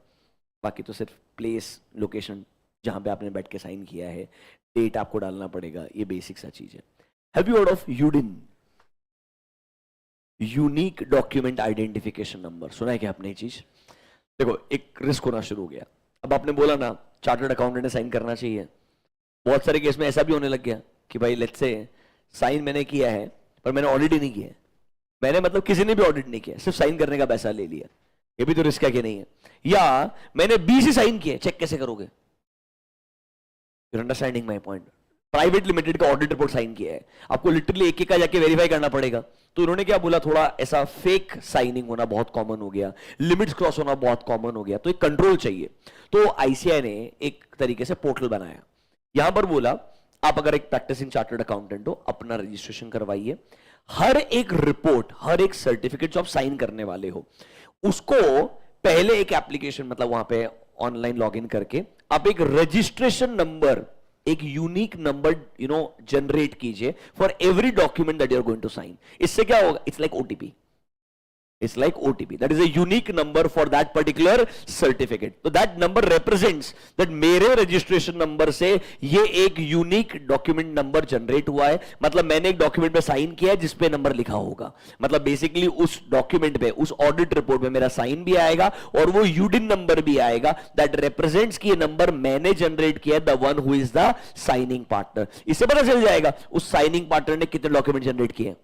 बाकी तो सिर्फ प्लेस, लोकेशन जहां पे आपने बैठ के साइन किया है, डेट आपको डालना पड़ेगा, ये बेसिक सा चीज है। Have you heard of UDIN? Unique document identification number, सुना है क्या आपने ये चीज? देखो एक रिस्क होना शुरू हो गया। अब आपने बोला ना चार्टर्ड अकाउंटेंट ने साइन करना चाहिए, बहुत सारे केस में ऐसा भी होने लग गया कि भाई लेट्स से साइन मैंने किया है पर मैंने ऑडिट ही नहीं किया है। मैंने मतलब किसी ने भी ऑडिट नहीं किया, सिर्फ साइन करने का पैसा ले लिया। ये भी तो रिस्क है कि नहीं है? या मैंने बी से साइन किया, चेक कैसे करोगे? You understanding my point? Private limited का ऑडिट रिपोर्ट साइन किया है, आपको लिटरली एक एक का जाके वेरीफाई करना पड़ेगा। तो उन्होंने क्या बोला, थोड़ा ऐसा फेक साइनिंग होना बहुत कॉमन हो गया, लिमिट्स क्रॉस होना बहुत कॉमन हो गया, तो एक कंट्रोल चाहिए। तो आईसीआई ने एक तरीके से पोर्टल बनाया, यहां पर बोला आप अगर एक प्रैक्टिसिंग चार्टर्ड अकाउंटेंट हो, अपना रजिस्ट्रेशन करवाइए। हर एक रिपोर्ट, हर एक सर्टिफिकेट जो आप साइन करने वाले हो, उसको पहले एक एप्लीकेशन, मतलब वहां पे ऑनलाइन लॉग इन करके आप एक रजिस्ट्रेशन नंबर, एक यूनिक नंबर जनरेट कीजिए for every document that you are going to sign. इससे क्या होगा? It's like OTP, it's like OTP, that is a unique number for that particular certificate. तो that number represents that मेरे registration number से ये एक unique document number generate हुआ है, मतलब मैंने एक document पे sign किया है जिसपे number लिखा होगा, मतलब basically उस document पे, उस audit report में मेरा sign भी आएगा और वो UDIN number भी आएगा that represents कि ये number मैंने generate किया है, the one who is the signing partner। इससे पता चल जाएगा उस signing partner ने कितने document generate किए हैं,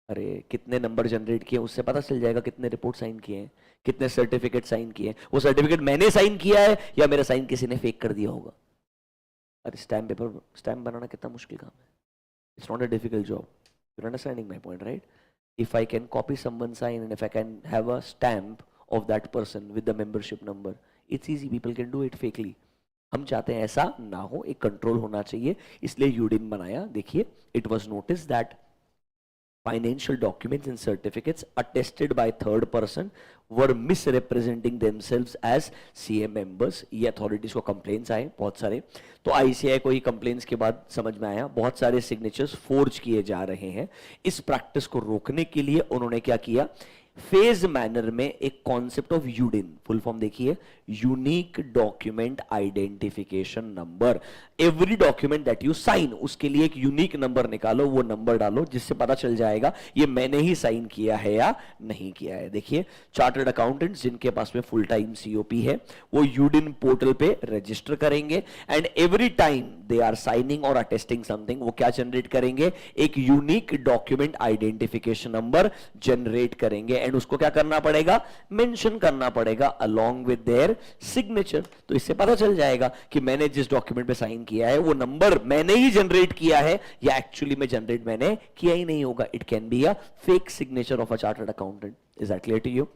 अरे कितने नंबर जनरेट किए, उससे पता चल जाएगा कितने रिपोर्ट साइन किए हैं, कितने सर्टिफिकेट साइन किए हैं। वो सर्टिफिकेट मैंने साइन किया है या मेरा साइन किसी ने फेक कर दिया होगा। अरे स्टैम्प बनाना कितना मुश्किल काम है, it's not a difficult job. You understanding my point, right? If I can copy someone sign and if I can have a stamp of that person with the membership number, it's easy, people can do it fakely. हम चाहते हैं ऐसा ना हो, एक कंट्रोल होना चाहिए, इसलिए यूडिन बनाया। देखिए, it was notice that financial documents and certificates attested by third person were misrepresenting themselves as CA members। ये अथॉरिटीज को कंप्लेन्स आए बहुत सारे, तो आईसीआई को ही कंप्लेन्स के बाद समझ में आया बहुत सारे सिग्नेचर्स फोर्ज किए जा रहे हैं। इस प्रैक्टिस को रोकने के लिए उन्होंने क्या किया, फेज मैनर में एक concept of UDIN, full form देखिए, unique document identification number. Every document that you sign, उसके लिए एक यूनिक नंबर निकालो, वो नंबर डालो जिससे पता चल जाएगा ये मैंने ही साइन किया है या नहीं किया है। देखिए, चार्टर्ड अकाउंटेंट्स जिनके पास में फुल टाइम सीओपी है, वो यूडिन पोर्टल पे रजिस्टर करेंगे and every time they are signing और अटेस्टिंग समथिंग, वो क्या जनरेट करेंगे, एक unique document identification number generate करेंगे एंड उसको क्या करना पड़ेगा, मेंशन करना पड़ेगा अलोंग विद देयर सिग्नेचर। तो इससे पता चल जाएगा कि मैंने जिस डॉक्यूमेंट पे साइन किया है वो नंबर मैंने ही जनरेट किया है या एक्चुअली में जनरेट मैंने किया ही नहीं होगा। It can be a fake signature of a chartered accountant. Is that clear to you?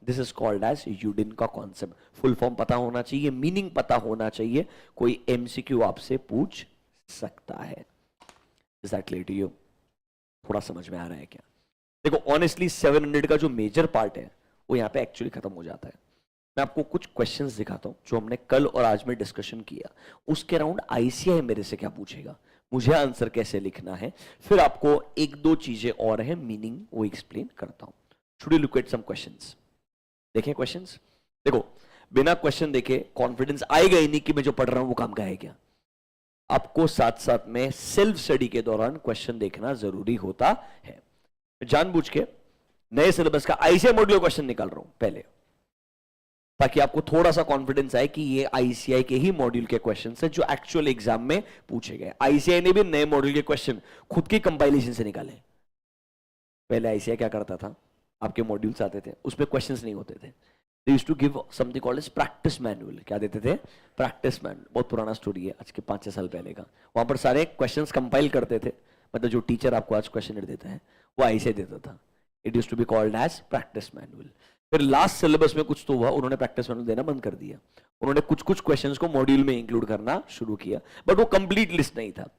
This is called as UDIN का कॉन्सेप्ट। फुल फॉर्म पता होना चाहिए, मीनिंग पता होना चाहिए, कोई एमसीक्यू आपसे पूछ सकता है। Is that clear to you? थोड़ा समझ में आ रहा है क्या? देखो ऑनेस्टली 700 का जो मेजर पार्ट है वो यहाँ पे एक्चुअली खत्म हो जाता है। मैं आपको कुछ क्वेश्चंस दिखाता हूँ जो हमने कल और आज में डिस्कशन किया, उसके अराउंड आईसीआई मेरे से क्या पूछेगा, मुझे आंसर कैसे लिखना है, फिर आपको एक दो चीजें और है मीनिंग वो एक्सप्लेन करता हूं. Should you look at some questions. देखें क्वेश्चंस. देखो, बिना क्वेश्चन देखे कॉन्फिडेंस आएगा ही नहीं कि मैं जो पढ़ रहा हूं वो काम का है क्या. आपको साथ साथ में सेल्फ स्टडी के दौरान क्वेश्चन देखना जरूरी होता है. जानबूझ के नए सिलेबस का आईसीआई मॉड्यूल क्वेश्चन निकाल रहा हूं पहले, ताकि आपको थोड़ा सा कॉन्फिडेंस आए कि ये आईसीआई के ही मॉड्यूल के क्वेश्चन है जो एक्चुअल एग्जाम में पूछे गए. आईसीआई ने भी नए मॉड्यूल के क्वेश्चन खुद की कंपाइलेशन से निकाले. पहले आईसीआई क्या करता था, आपके मॉड्यूल्स आते थे उसमें क्वेश्चंस नहीं होते थे. They used to give something called as practice manual. क्या देते थे? Practice manual. बहुत पुराना स्टोरी है, आज के 5-6 साल पहले का. वहां पर सारे क्वेश्चंस कंपाइल करते थे. मतलब जो टीचर आपको आज क्वेश्चन देता है वो ऐसे देता था. It used to be called as practice manual. फिर लास्ट सिलेबस में कुछ तो हुआ, उन्होंने प्रैक्टिस मैनुअल देना बंद कर दिया. उन्होंने कुछ कुछ क्वेश्चंस को मॉड्यूल में इंक्लूड करना शुरू किया, बट वो कंप्लीट लिस्ट नहीं था.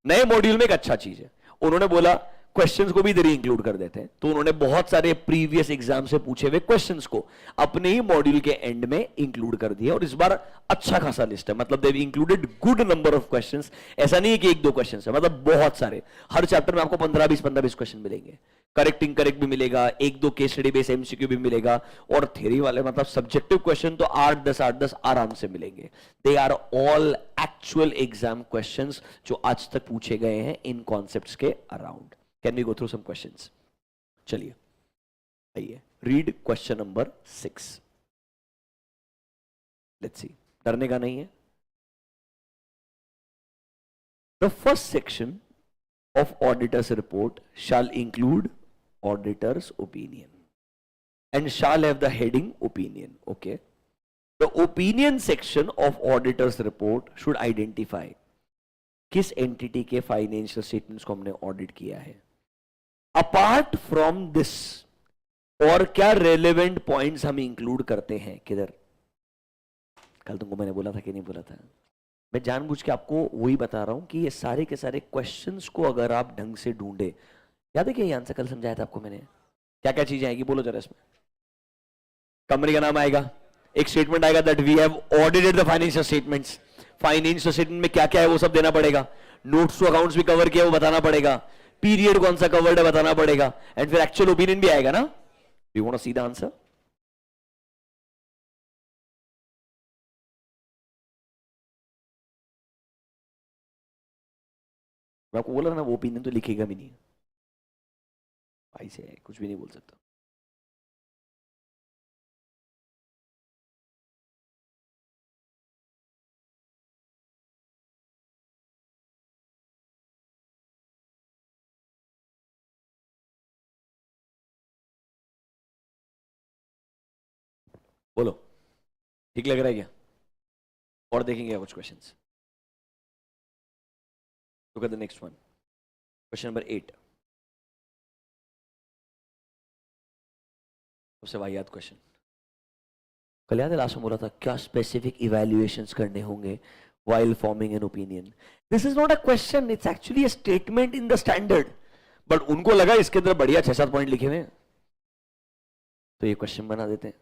नए मॉड्यूल में एक अच्छा चीज है, उन्होंने बोला क्वेश्चंस को भी इधर ही इंक्लूड कर देते हैं. तो उन्होंने बहुत सारे प्रीवियस एग्जाम से पूछे हुए क्वेश्चंस को अपने ही मॉड्यूल के एंड में इंक्लूड कर दिया. और इस बार अच्छा खासा लिस्ट है, मतलब they've included good number of questions. ऐसा नहीं है कि एक दो क्वेश्चंस है, मतलब बहुत सारे. हर चैप्टर में आपको 15-20 क्वेश्चन मिलेंगे. करेक्ट इनकरेक्ट भी मिलेगा, एक दो केस स्टडी बेस्ड एमसीक्यू भी मिलेगा, और थ्योरी वाले मतलब सब्जेक्टिव क्वेश्चन तो 8-10 आराम से मिलेंगे. They are all actual exam questions जो आज तक पूछे गए हैं इन कॉन्सेप्ट्स के around. Can we go through some questions? चलिए आइए, read question number 6. Let's see, डरने का नहीं है. The first section of auditor's report shall include auditor's opinion and shall have the heading opinion. Okay, the opinion section of auditor's report should identify किस एंटिटी के फाइनेंशियल स्टेटमेंट्स को हमने ऑडिट किया है. अपार्ट फ्रॉम दिस और क्या रेलेवेंट पॉइंट्स हम इंक्लूड करते हैं किधर. कल तुमको मैंने बोला था कि नहीं बोला था. मैं जानबूझ के आपको वही बता रहा हूं कि ये सारे के सारे क्वेश्चंस को अगर आप ढंग से ढूंढे. याद है कि ये आंसर कल समझाया था आपको मैंने. क्या क्या चीजें आएगी बोलो जरा इसमें. कंपनी का नाम आएगा, एक स्टेटमेंट आएगा that we have audited the financial statements. Financial statement में क्या क्या है वो सब देना पड़ेगा. नोट्स टू अकाउंट्स भी कवर किया वो बताना पड़ेगा. पीरियड कौन सा कवर्ड है बताना पड़ेगा. एंड फिर एक्चुअल ओपिनियन भी आएगा ना. You want to see the answer. मैं आपको बोला ना वो ओपिनियन तो लिखेगा भी नहीं, ऐसे है कुछ भी नहीं बोल सकता. बोलो ठीक लग रहा है क्या. और देखेंगे कुछ questions. Look at the next one, question number 8. सबसे वाहियात क्वेश्चन. कल याद है लास्ट में बोला था क्या स्पेसिफिक इवैल्यूएशंस करने होंगे while forming an opinion. This is not a question, it's actually a statement in the standard. But उनको लगा इसके अंदर बढ़िया 6-7 पॉइंट लिखे हुए हैं तो ये क्वेश्चन बना देते हैं.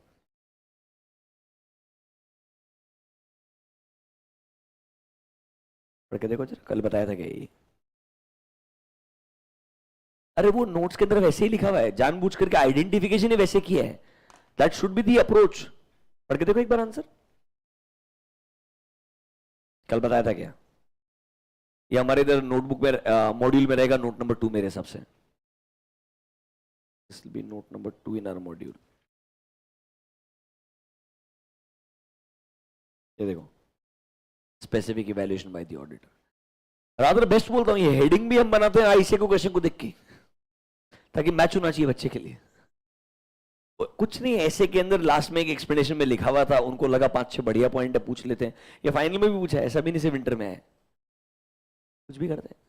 पढ़ के देखो जरा, कल बताया था क्या ये. अरे वो नोट्स के अंदर वैसे ही लिखा हुआ है, जानबूझ करके आइडेंटिफिकेशन ही वैसे किया है. That should be the approach. पढ़ के देखो एक बार आंसर. कल बताया था क्या. ये हमारे इधर नोटबुक में मॉड्यूल में रहेगा, नोट नंबर 2 मेरे हिसाब से. This will be note number 2 in our module. ये देखो, specific evaluation by the auditor. Rather best बोलता हूं, ये हेडिंग भी हम बनाते हैं आईसीए को क्वेश्चन को देख के, ताकि मैच होना चाहिए बच्चे के लिए. कुछ नहीं, ऐसे के अंदर लास्ट में एक एक्सप्लेनेशन में लिखा हुआ था, उनको लगा 5-6 बढ़िया पॉइंट है पूछ लेते हैं. या फाइनल में भी पूछा, ऐसा भी नहीं सिर्फ इंटर में है, कुछ भी करते हैं.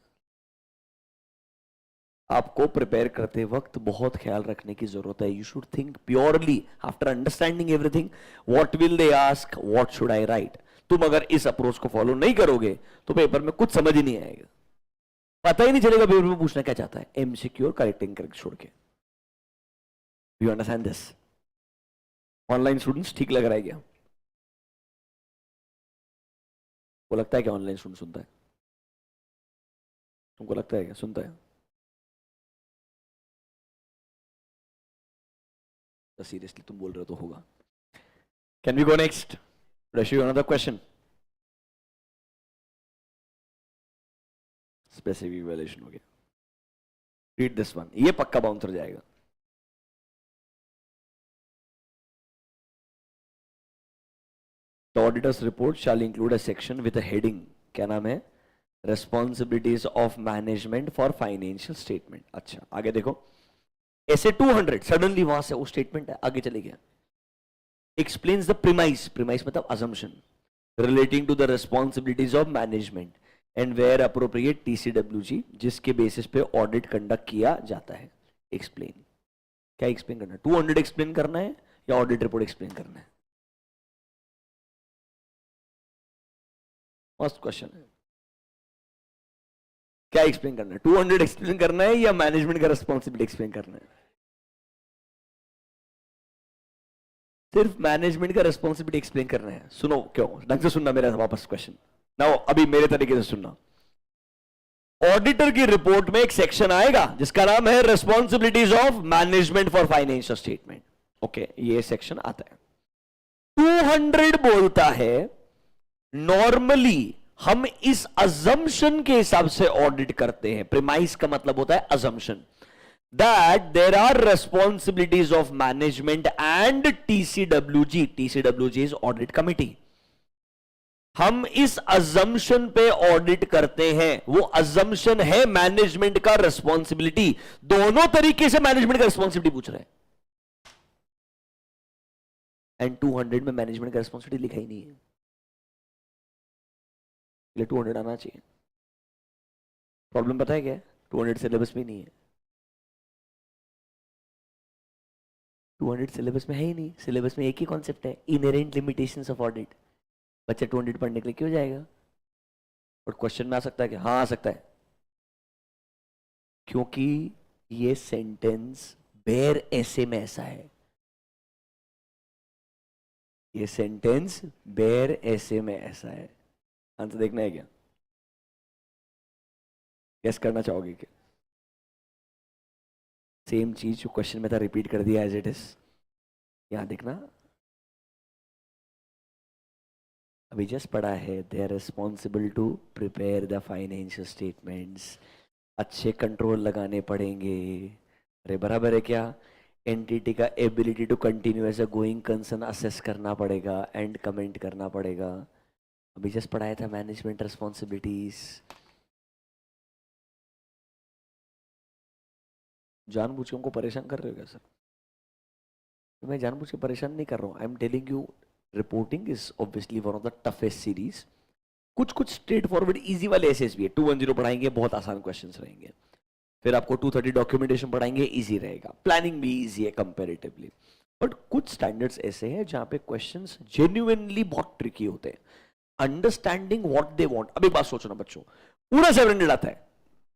आपको प्रिपेयर करते वक्त बहुत ख्याल रखने की जरूरत है. You should think purely after understanding everything. What will they ask, what should I right. तुम अगर इस अप्रोच को फॉलो नहीं करोगे तो पेपर में कुछ समझ ही नहीं आएगा, पता ही नहीं चलेगा पेपर में पूछना क्या चाहता है. एमसीक्यू और करेक्ट इनकरेक्ट छोड़ के. You understand this. Online students ठीक लग रहा है क्या. वो लगता है कि ऑनलाइन स्टूडेंट सुनता है. तुमको लगता है क्या? सुनता है? सीरियसली तुम बोल रहे हो तो होगा। Can we go next? रशी अनदर क्वेश्चन। स्पेसिफिक वैल्यूएशन हो गया। रीड दिस वन, ये पक्का बाउंसर जाएगा। The auditor's report shall include a section with a heading, क्या नाम है? Responsibilities of management for financial statement. अच्छा आगे देखो, ऐसे 200 सडनली वहां से वो स्टेटमेंट है, आगे चले गया। एक्सप्लेन्स द प्रीमाइस, प्रीमाइस मतलब assumption, relating to the responsibilities of management and where appropriate TCWG, जिसके बेसिस पे ऑडिट कंडक्ट किया जाता है। एक्सप्लेन, क्या एक्सप्लेन करना है? 200 एक्सप्लेन करना है या ऑडिट रिपोर्ट एक्सप्लेन करना है? फर्स्ट क्वेश्चन है, क्या एक्सप्लेन करना है? 200 एक्सप्लेन करना है या मैनेजमेंट का रेस्पॉन्सिबिलिटी एक्सप्लेन करना है? सिर्फ मैनेजमेंट का रेस्पॉन्सिबिलिटी एक्सप्लेन करना है। सुनो, क्यों? ढंग से सुनना मेरा वापस क्वेश्चन ना, अभी मेरे तरीके से सुनना। ऑडिटर की रिपोर्ट में एक सेक्शन आएगा जिसका नाम है responsibilities of management for financial statement. Okay, ये सेक्शन आता है। 200 बोलता है नॉर्मली हम इस अजम्पशन के हिसाब से ऑडिट करते हैं। प्रीमाइस का मतलब होता है assumption, that there are responsibilities of management and TCWG, TCWG is audit committee। हम इस अजम्पशन पे ऑडिट करते हैं, वो अजम्पशन है मैनेजमेंट का रेस्पॉन्सिबिलिटी। दोनों तरीके से मैनेजमेंट का रेस्पॉन्सिबिलिटी पूछ रहे हैं, एंड 200 में मैनेजमेंट का रेस्पॉन्सिबिलिटी लिखा ही नहीं है, 200 आना चाहिए। प्रॉब्लम पता है क्या है? 200 सिलेबस में नहीं है, 200 सिलेबस में है ही नहीं। सिलेबस में एक ही कॉन्सेप्ट है, इनहेरेंट लिमिटेशंस ऑफ ऑडिट। बच्चा 200 पढ़ने के लिए क्यों जाएगा? और क्वेश्चन में आ सकता है कि हाँ आ सकता है, क्योंकि ये सेंटेंस बेर ऐसे में ऐसा है, ये सेंटेंस बेर ऐसे में ऐसा है। आंसर देखना है क्या? गेस करना चाहोगे क्या? सेम चीज जो क्वेश्चन में था रिपीट कर दिया एज इट इज। यहां देखना, अभी जस्ट पढ़ा है, they are responsible to prepare the financial statements. अच्छे कंट्रोल लगाने पड़ेंगे। अरे बराबर है क्या? एंटिटी का ability to continue as a going concern assess करना पड़ेगा एंड कमेंट करना पड़ेगा। अभी जस्ट पढ़ाया था मैनेजमेंट रिस्पॉन्सिबिलिटीज। जानबूझ के हमको परेशान कर रहे हो क्या सर? मैं जानबूझ के परेशान नहीं कर रहा हूँ। I am telling you, reporting is obviously one of the toughest series. कुछ स्ट्रेट फॉरवर्ड इजी वाले एसेस भी है। 210 पढ़ाएंगे, बहुत आसान क्वेश्चंस रहेंगे। फिर आपको 230 डॉक्यूमेंटेशन पढ़ाएंगे, इजी रहेगा। प्लानिंग भी इजी है कंपैरेटिवली। बट कुछ स्टैंडर्ड्स ऐसे हैं जहां पे क्वेश्चंस जेन्युइनली बहुत ट्रिकी होते हैं। Understanding what they want. अब एक बात सोचो ना बच्चों, पूरा 700 आता है,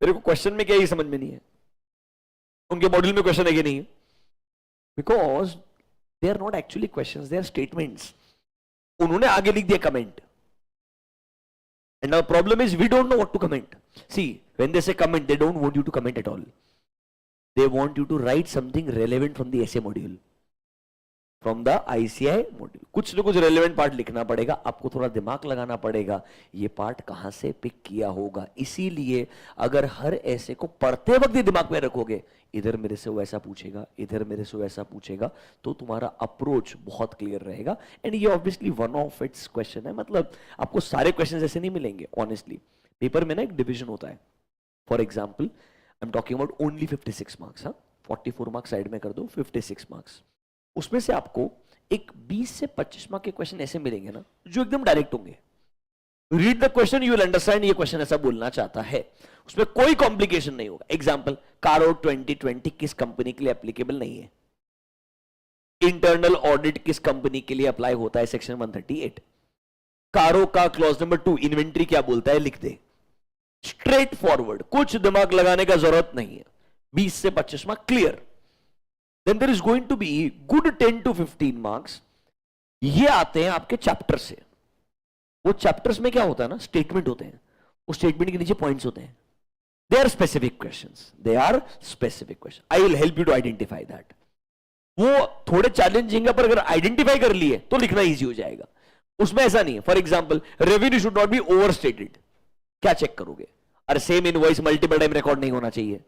मेरे को क्वेश्चन में क्या ही समझ में नहीं है। उनके मॉड्यूल में क्वेश्चन है कि नहीं है? Because they are not actually questions, they are statements. उन्होंने आगे लिख दिया comment, and our problem is we don't know what to comment. See, when they say comment, they don't want you to comment at all. They want you to write something relevant from the essay module, from the ICI module. कुछ ना कुछ relevant part लिखना पड़ेगा, आपको थोड़ा दिमाग लगाना पड़ेगा, ये पार्ट कहाँ से पिक किया होगा। इसीलिए अगर हर ऐसे को पढ़ते वक्त ही दिमाग में रखोगे, इधर मेरे से वैसा पूछेगा, इधर मेरे से वैसा पूछेगा, तो तुम्हारा अप्रोच बहुत क्लियर रहेगा। एंड ये obviously one of its question है, मतलब आपको सारे क्वेश्चन ऐसे नहीं मिलेंगे। ऑनेस्टली पेपर में ना एक डिविजन होता है। For example I am talking about only 56 marks. हाँ, 44 मार्क्स साइड में कर दो, 56 मार्क्स। उसमें से आपको एक 20 से 25 मार्क के क्वेश्चन ऐसे मिलेंगे ना जो एकदम डायरेक्ट होंगे। Read the question, you will understand ये क्वेश्चन ऐसा बोलना चाहता है। उसमें कोई कॉम्प्लिकेशन नहीं होगा। एग्जांपल, कारो 2020 किस कंपनी के लिए एप्लीकेबल नहीं है? इंटरनल ऑडिट किस कंपनी के लिए अप्लाई होता है? सेक्शन 138। कारो का क्लॉज नंबर 2 इन्वेंट्री क्या बोलता है? लिख दे। स्ट्रेट फॉरवर्ड, कुछ दिमाग लगाने का जरूरत नहीं है। 20 से 25 mark clear. Then there is going to be good 10 to 15 marks। ये आते हैं आपके चैप्टर से। वो चैप्टर्स में क्या होता है ना, स्टेटमेंट होते हैं। उस स्टेटमेंट के नीचे पॉइंट्स होते हैं। They are specific questions, they are specific question, I will help you to identify that. वो थोड़े चैलेंजिंग है, पर अगर आइडेंटिफाई कर लिए तो लिखना इजी हो जाएगा। उसमें ऐसा नहीं है, for example revenue should not be over stated, क्या चेक करोगे? अरे same invoice multiple time record नहीं होना चाहिए,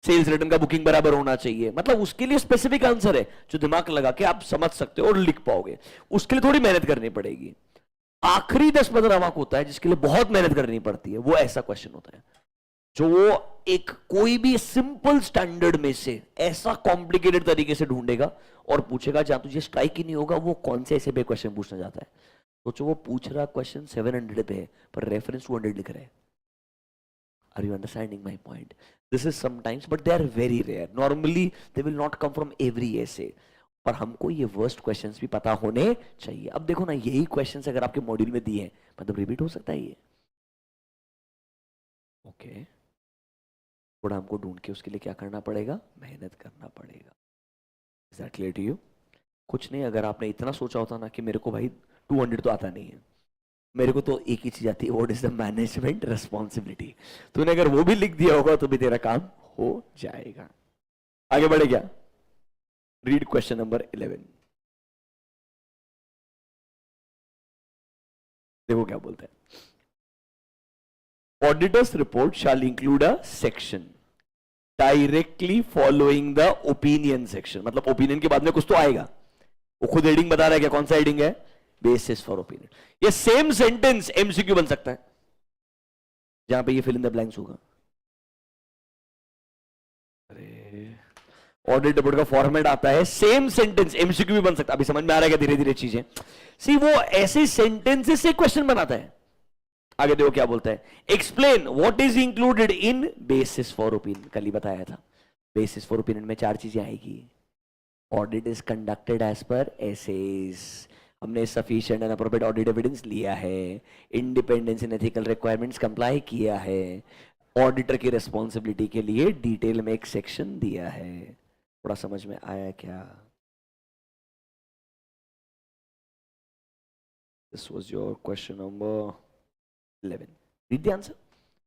सेल्स रिटर्न का बुकिंग बराबर होना चाहिए, मतलब उसके लिए स्पेसिफिक आंसर है जो दिमाग लगा के आप समझ सकते हो और लिख पाओगे। उसके लिए थोड़ी मेहनत करनी पड़ेगी। आखिरी 10-15 मार्क होता है जिसके लिए बहुत मेहनत करनी पड़ती है, वो ऐसा क्वेश्चन होता है जो वो एक कोई भी सिंपल स्टैंडर्ड में से ऐसा कॉम्प्लिकेटेड तरीके से ढूंढेगा और पूछेगा जहां तुझे स्ट्राइक ही नहीं होगा वो कौन से ऐसे पे क्वेश्चन पूछना चाहता है। सोचो वो पूछ रहा क्वेश्चन 700 पे है पर रेफरेंस 200 लिख रहा है। Are you understanding my point? This is sometimes, but they are very rare. Normally, they will not come from every essay. पर हमको ये वर्स्ट क्वेश्चंस भी पता होने चाहिए। अब देखो ना, यही क्वेश्चंस अगर आपके मॉड्यूल में दिए हैं, मतलब रिपीट हो सकता है ये। ओके, थोड़ा हमको ढूंढ के उसके लिए क्या करना पड़ेगा, मेहनत करना पड़ेगा। Is that clear to you? कुछ नहीं, अगर आपने इतना सोचा होता ना कि मेरे को भाई 200 तो आता नहीं है, मेरे को तो एक ही चीज आती है, what is the management responsibility, तूने अगर वो भी लिख दिया होगा तो भी तेरा काम हो जाएगा। आगे बढ़े क्या? Read question number 11। देखो क्या बोलते हैं, auditors report shall include a section directly following the opinion section, मतलब ओपिनियन के बाद में कुछ तो आएगा। वो खुद हेडिंग बता रहा है क्या, कौन सा हेडिंग है? Basis for opinion. ये सेम सेंटेंस एमसीक्यू बन सकता है, जहां पे ये फिल इन द ब्लैंक्स होगा। अरे ऑडिट रिपोर्ट का फॉर्मेट आता है, सेम सेंटेंस एमसीक्यू भी बन सकता है। अभी समझ में आ रहा है क्या धीरे धीरे चीजें? सी वो ऐसे सेंटेंसेस से क्वेश्चन बनाता है। आगे देखो क्या बोलता है, explain what is included in basis for opinion. कल ही बताया था, बेसिस फॉर ओपिनियन में 4 चीजें आएगी। Audit is conducted as per SAs, हमने sufficient and appropriate audit evidence लिया है, independence in ethical requirements comply किया है, ऑडिटर की रिस्पॉन्सिबिलिटी के लिए डिटेल में एक सेक्शन दिया है। थोड़ा समझ में आया क्या? This was your question number 11। Read the answer,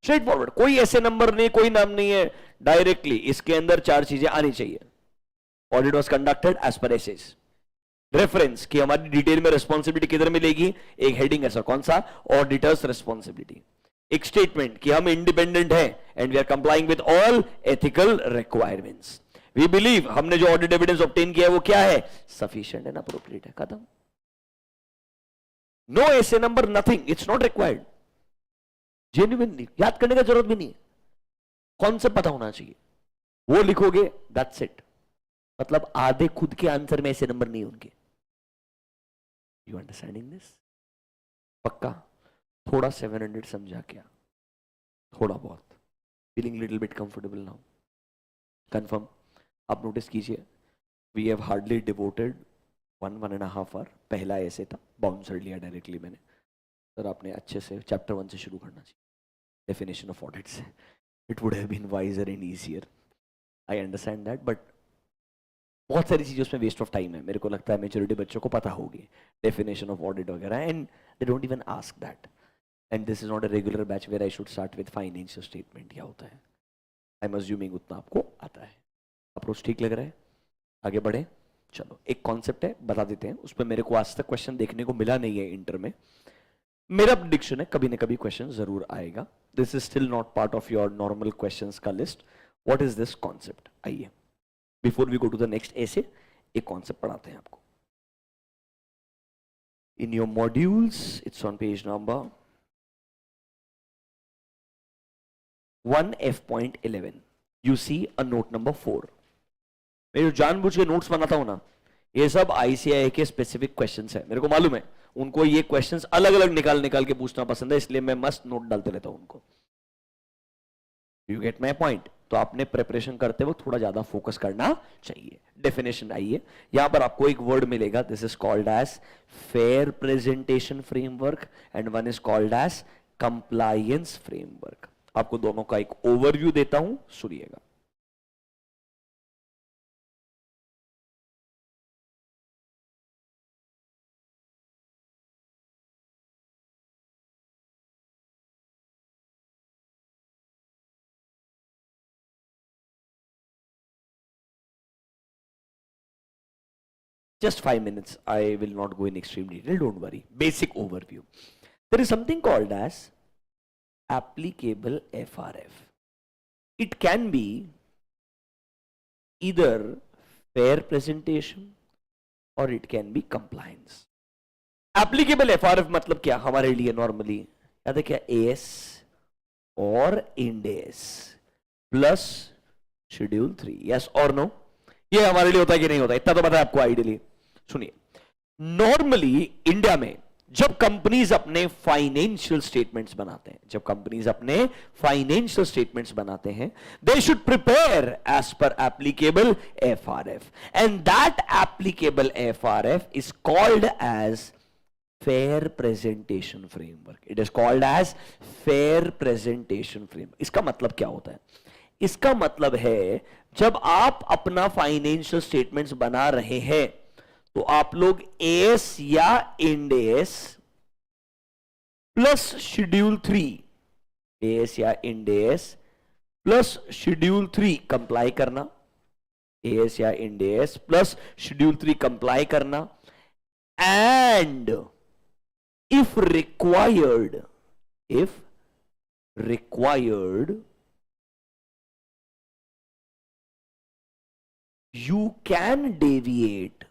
straight forward, कोई ऐसे नंबर नहीं, कोई नाम नहीं है, डायरेक्टली इसके अंदर 4 चीजें आनी चाहिए। Audit was conducted as per SAs, reference कि हमारी डिटेल में रिस्पॉन्सिबिलिटी किधर मिलेगी, एक हेडिंग है सर, कौन सा? Auditors responsibility. एक स्टेटमेंट कि हम इंडिपेंडेंट हैं and we are complying with all ethical requirements. We believe हमने जो ऑडिट एविडेंस ऑब्टेन किया है वो क्या है, सफिशिएंट एंड अप्रोप्रिएट है, खत्म। नो ऐसे number, nothing, it's not required. Genuinely याद करने का जरूरत भी नहीं है, कॉन्सेप्ट पता होना चाहिए, वो लिखोगे दैट्स इट। मतलब आधे खुद के आंसर में ऐसे नंबर नहीं उनके। You understanding this? पक्का? थोड़ा 700 समझा क्या? थोड़ा बहुत? Feeling little bit comfortable now? Confirm? आप नोटिस कीजिए, we have hardly devoted 1.5 hour. पहला ऐसे था, बाउंसर लिया डायरेक्टली मैंने। सर आपने अच्छे से चैप्टर 1 से शुरू करना चाहिए, डेफिनेशन ऑफ ऑडिट से। It would have been wiser and easier, I understand that, but बहुत सारी चीज़ें उसमें वेस्ट ऑफ टाइम है। मेरे को लगता है मेजोरिटी बच्चों को पता होगी डेफिनेशन ऑफ ऑडिट वगैरह, and they don't even ask that. And this is not a regular batch where I should start with financial statement. क्या होता है, आई एम अज्यूमिंग उतना आपको आता है। अप्रोच ठीक लग रहा है? आगे बढ़े, चलो। एक कॉन्सेप्ट है, बता देते हैं, उस पर मेरे को आज तक क्वेश्चन देखने को मिला नहीं है इंटर में। मेरा प्रेडिक्शन है कभी ना कभी क्वेश्चन जरूर आएगा। This is still not part of your normal questions का list. What is this concept? आइए, before we go to the next ऐसे, एक कॉन्सेप्ट पढ़ाते हैं आपको। In your modules, it's on page number 1F.11, you see a note number 4। मैं जो जानबूझ के नोट्स बनाता हूं ना, ये सब आईसीआई के स्पेसिफिक क्वेश्चंस है, मेरे को मालूम है उनको ये क्वेश्चंस अलग अलग निकाल निकाल के पूछना पसंद है, इसलिए मैं मस्त नोट डालते रहता हूं उनको। You get my point? तो आपने प्रिपरेशन करते वक्त थोड़ा ज्यादा फोकस करना चाहिए। डेफिनेशन आइए, यहां पर आपको एक वर्ड मिलेगा, this is called as fair presentation framework and one is called as compliance framework. आपको दोनों का एक ओवरव्यू देता हूं, सुनिएगा। just 5 minutes. I will not go in extreme detail, don't worry. Basic overview. There is something called as applicable FRF. It can be either fair presentation or it can be compliance. Applicable FRF मतलब क्या हमारे लिए नॉर्मली याद है क्या, AS और IND AS plus schedule 3, yes और नो? ये हमारे लिए होता है कि नहीं होता, इतना तो पता है आपको आइडियली. सुनिए, नॉर्मली इंडिया में जब कंपनीज अपने फाइनेंशियल स्टेटमेंट्स बनाते हैं they should prepare as per applicable FRF, and that applicable FRF is called as fair presentation framework. It is called as fair presentation framework. इसका मतलब क्या होता है? इसका मतलब है जब आप अपना फाइनेंशियल स्टेटमेंट्स बना रहे हैं तो आप लोग AS या IND AS plus schedule 3, AS या IND AS plus schedule 3 comply करना, AS या IND AS plus schedule 3 comply करना, and if required, you can deviate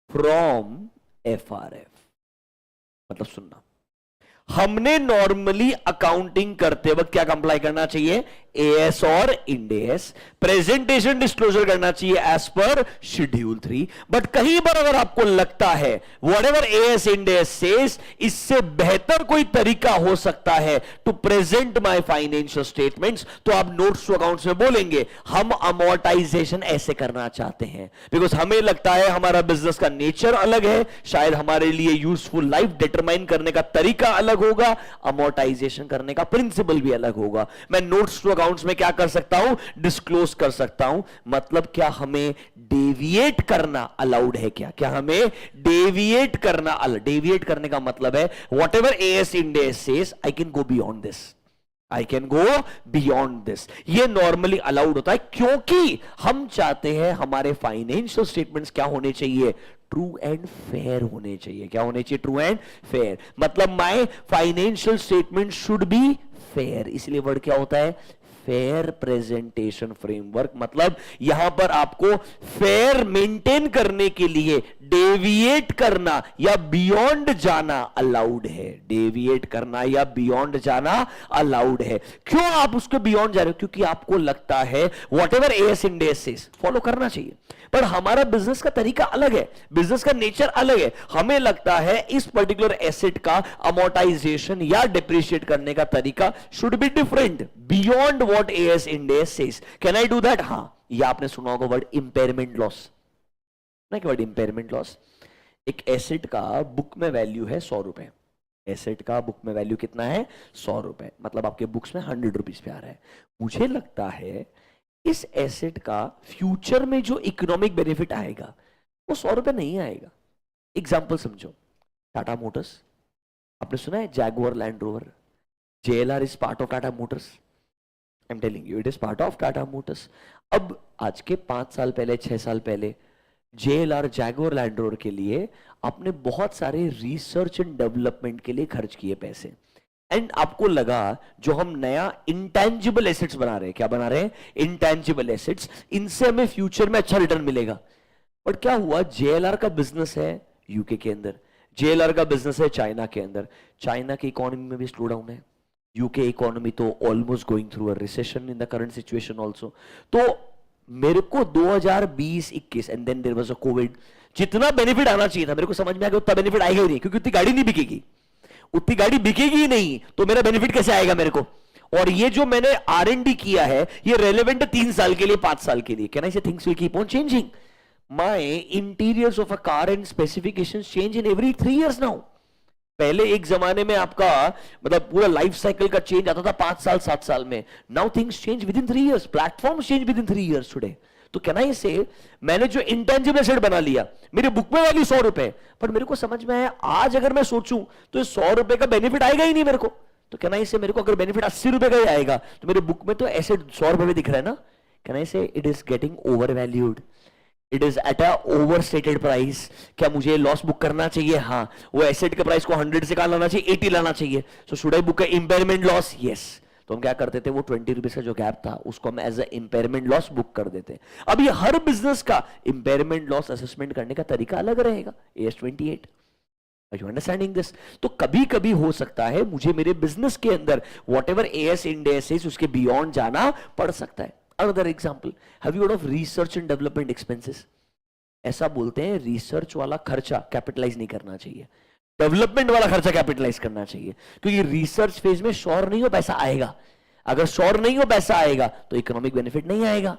from FRF. मतलब सुनना, हमने नॉर्मली अकाउंटिंग करते वक्त क्या कंप्लाई करना चाहिए? AS और IND AS. प्रेजेंटेशन डिस्क्लोजर करना चाहिए एज पर शेड्यूल 3. बट कहीं पर अगर आपको लगता है whatever AS IND AS says, इससे बेहतर कोई तरीका हो सकता है to present my financial statements, तो आप नोट्स टू अकाउंट्स में बोलेंगे हम अमोर्टाइजेशन ऐसे करना चाहते हैं, बिकॉज हमें लगता है हमारा बिजनेस का नेचर अलग है, शायद हमारे लिए यूजफुल लाइफ डिटरमाइन करने का तरीका अलग होगा, अमोर्टाइजेशन करने का प्रिंसिपल भी अलग होगा. मैं नोट्स टू अकाउंट्स में क्या कर सकता हूं? डिस्क्लोज कर सकता हूं. मतलब क्या हमें डेविएट करना अलाउड है? क्या हमें डेविएट करना डेविएट करने का मतलब है whatever AS IND AS says, I can go beyond this. ये नॉर्मली अलाउड होता है क्योंकि हम चाहते हैं हमारे फाइनेंशियल स्टेटमेंट्स क्या होने चाहिए? ट्रू एंड फेयर होने चाहिए. क्या होने चाहिए? True and fair. मतलब my financial statement should be fair. इसलिए वर्ड क्या होता है? Fair presentation framework. मतलब यहां पर आपको फेयर मेंटेन करने के लिए डेविएट करना या बियॉन्ड जाना अलाउड है. डेविएट करना या बियॉन्ड जाना अलाउड है. क्यों आप उसके बियॉन्ड जा रहे हो? क्योंकि आपको लगता है whatever AS IND AS says follow करना चाहिए, पर हमारा बिजनेस का तरीका अलग है, बिजनेस का नेचर अलग है. हमें लगता है इस पर्टिकुलर एसेट का अमोर्टाइजेशन या डिप्रिशिएट करने का तरीका should be different beyond what AS IND AS says. Can I do that? हां. या आपने सुना होगा वर्ड इंपेयरमेंट लॉस. ना कि वर्ड इंपेयरमेंट लॉस. एक एसेट का बुक में वैल्यू है 100 रुपए. एसेट का बुक में वैल्यू कितना है? 100 रुपए. मतलब आपके बुक्स में 100 रुपीज पे आ रहा है. मुझे लगता है इस एसेट का फ्यूचर में जो इकोनॉमिक बेनिफिट आएगा वो 100 रुपए नहीं आएगा. एग्जाम्पल समझो, टाटा मोटर्स, आपने सुना है Jaguar land rover, JLR is part of Tata Motors. I am telling you, it is part of Tata Motors. अब आज के 5 साल पहले 6 साल पहले JLR जैगुआर लैंड रोवर के लिए आपने बहुत सारे रिसर्च एंड डेवलपमेंट के लिए खर्च किए पैसे, एंड आपको लगा जो हम नया इंटेंजिबल एसेट्स बना रहे हैं, क्या बना रहे हैं? इंटेंजिबल एसेट्स, इनसे हमें फ्यूचर में अच्छा रिटर्न मिलेगा. बट क्या हुआ? JLR का बिजनेस है यूके के अंदर, JLR का बिजनेस है चाइना के अंदर. चाइना की इकोनॉमी में भी स्लो डाउन है, यूके इकोनॉमी तो almost going through a recession in the current situation also. तो मेरे को 2020-21 and then there was a COVID, जितना बेनिफिट आना चाहिए था मेरे को समझ में आ गया उतना बेनिफिट आएगा ही नहीं, क्योंकि उतनी गाड़ी नहीं बिकेगी. उतनी गाड़ी बिकेगी ही नहीं तो मेरा बेनिफिट कैसे आएगा मेरे को? और ये जो मैंने R&D किया है ये रेलेवेंट 3 साल के लिए, 5 साल के लिए. कैन आई से things will keep on changing. My interiors of a car and specifications change in every 3 years now. पहले एक जमाने में आपका मतलब पूरा लाइफ साइकिल का चेंज आता था 5 साल 7 साल में. Now things change with in 3 years. Platforms change with in 3 years today. तो कैन आई से मैंने जो इंटेंजिबल एसेट बना लिया, मेरे बुक में वैल्यू 100 रुपए, पर मेरे को समझ में आया आज अगर मैं सोचूं तो 100 रुपए का बेनिफिट आएगा ही नहीं मेरे को. तो कैन आई से मेरे को अगर बेनिफिट 80 रुपए का ही आएगा तो मेरे बुक में तो एसेट 100 रुपए में दिख रहा है ना. Can I say it is getting over valued, it is at a over stated price, क्या मुझे लॉस बुक करना चाहिए? हाँ। वो एसेट के प्राइस को 100 से कहां लाना चाहिए? 80 लाना चाहिए। So should I book impairment loss? Yes. तो हम क्या करते थे, वो 20 रुपीज का जो गैप था उसको हम as a impairment loss book कर देते। अब ये हर बिजनेस का इंपेयरमेंट लॉस असेसमेंट करने का तरीका अलग रहेगा। AS 28, you understanding this? तो कभी कभी हो सकता है मुझे मेरे बिजनेस के अंदर whatever AS Ind AS है उसके बियॉन्ड जाना पड़ सकता है। Another example, have you heard of research and development expenses? ऐसा बोलते हैं रिसर्च वाला खर्चा कैपिटलाइज नहीं करना चाहिए, डेवलपमेंट वाला खर्चा कैपिटलाइज करना चाहिए, क्योंकि रिसर्च फेज में श्योर नहीं हो पैसा आएगा। अगर श्योर नहीं हो पैसा आएगा तो इकोनॉमिक बेनिफिट नहीं आएगा।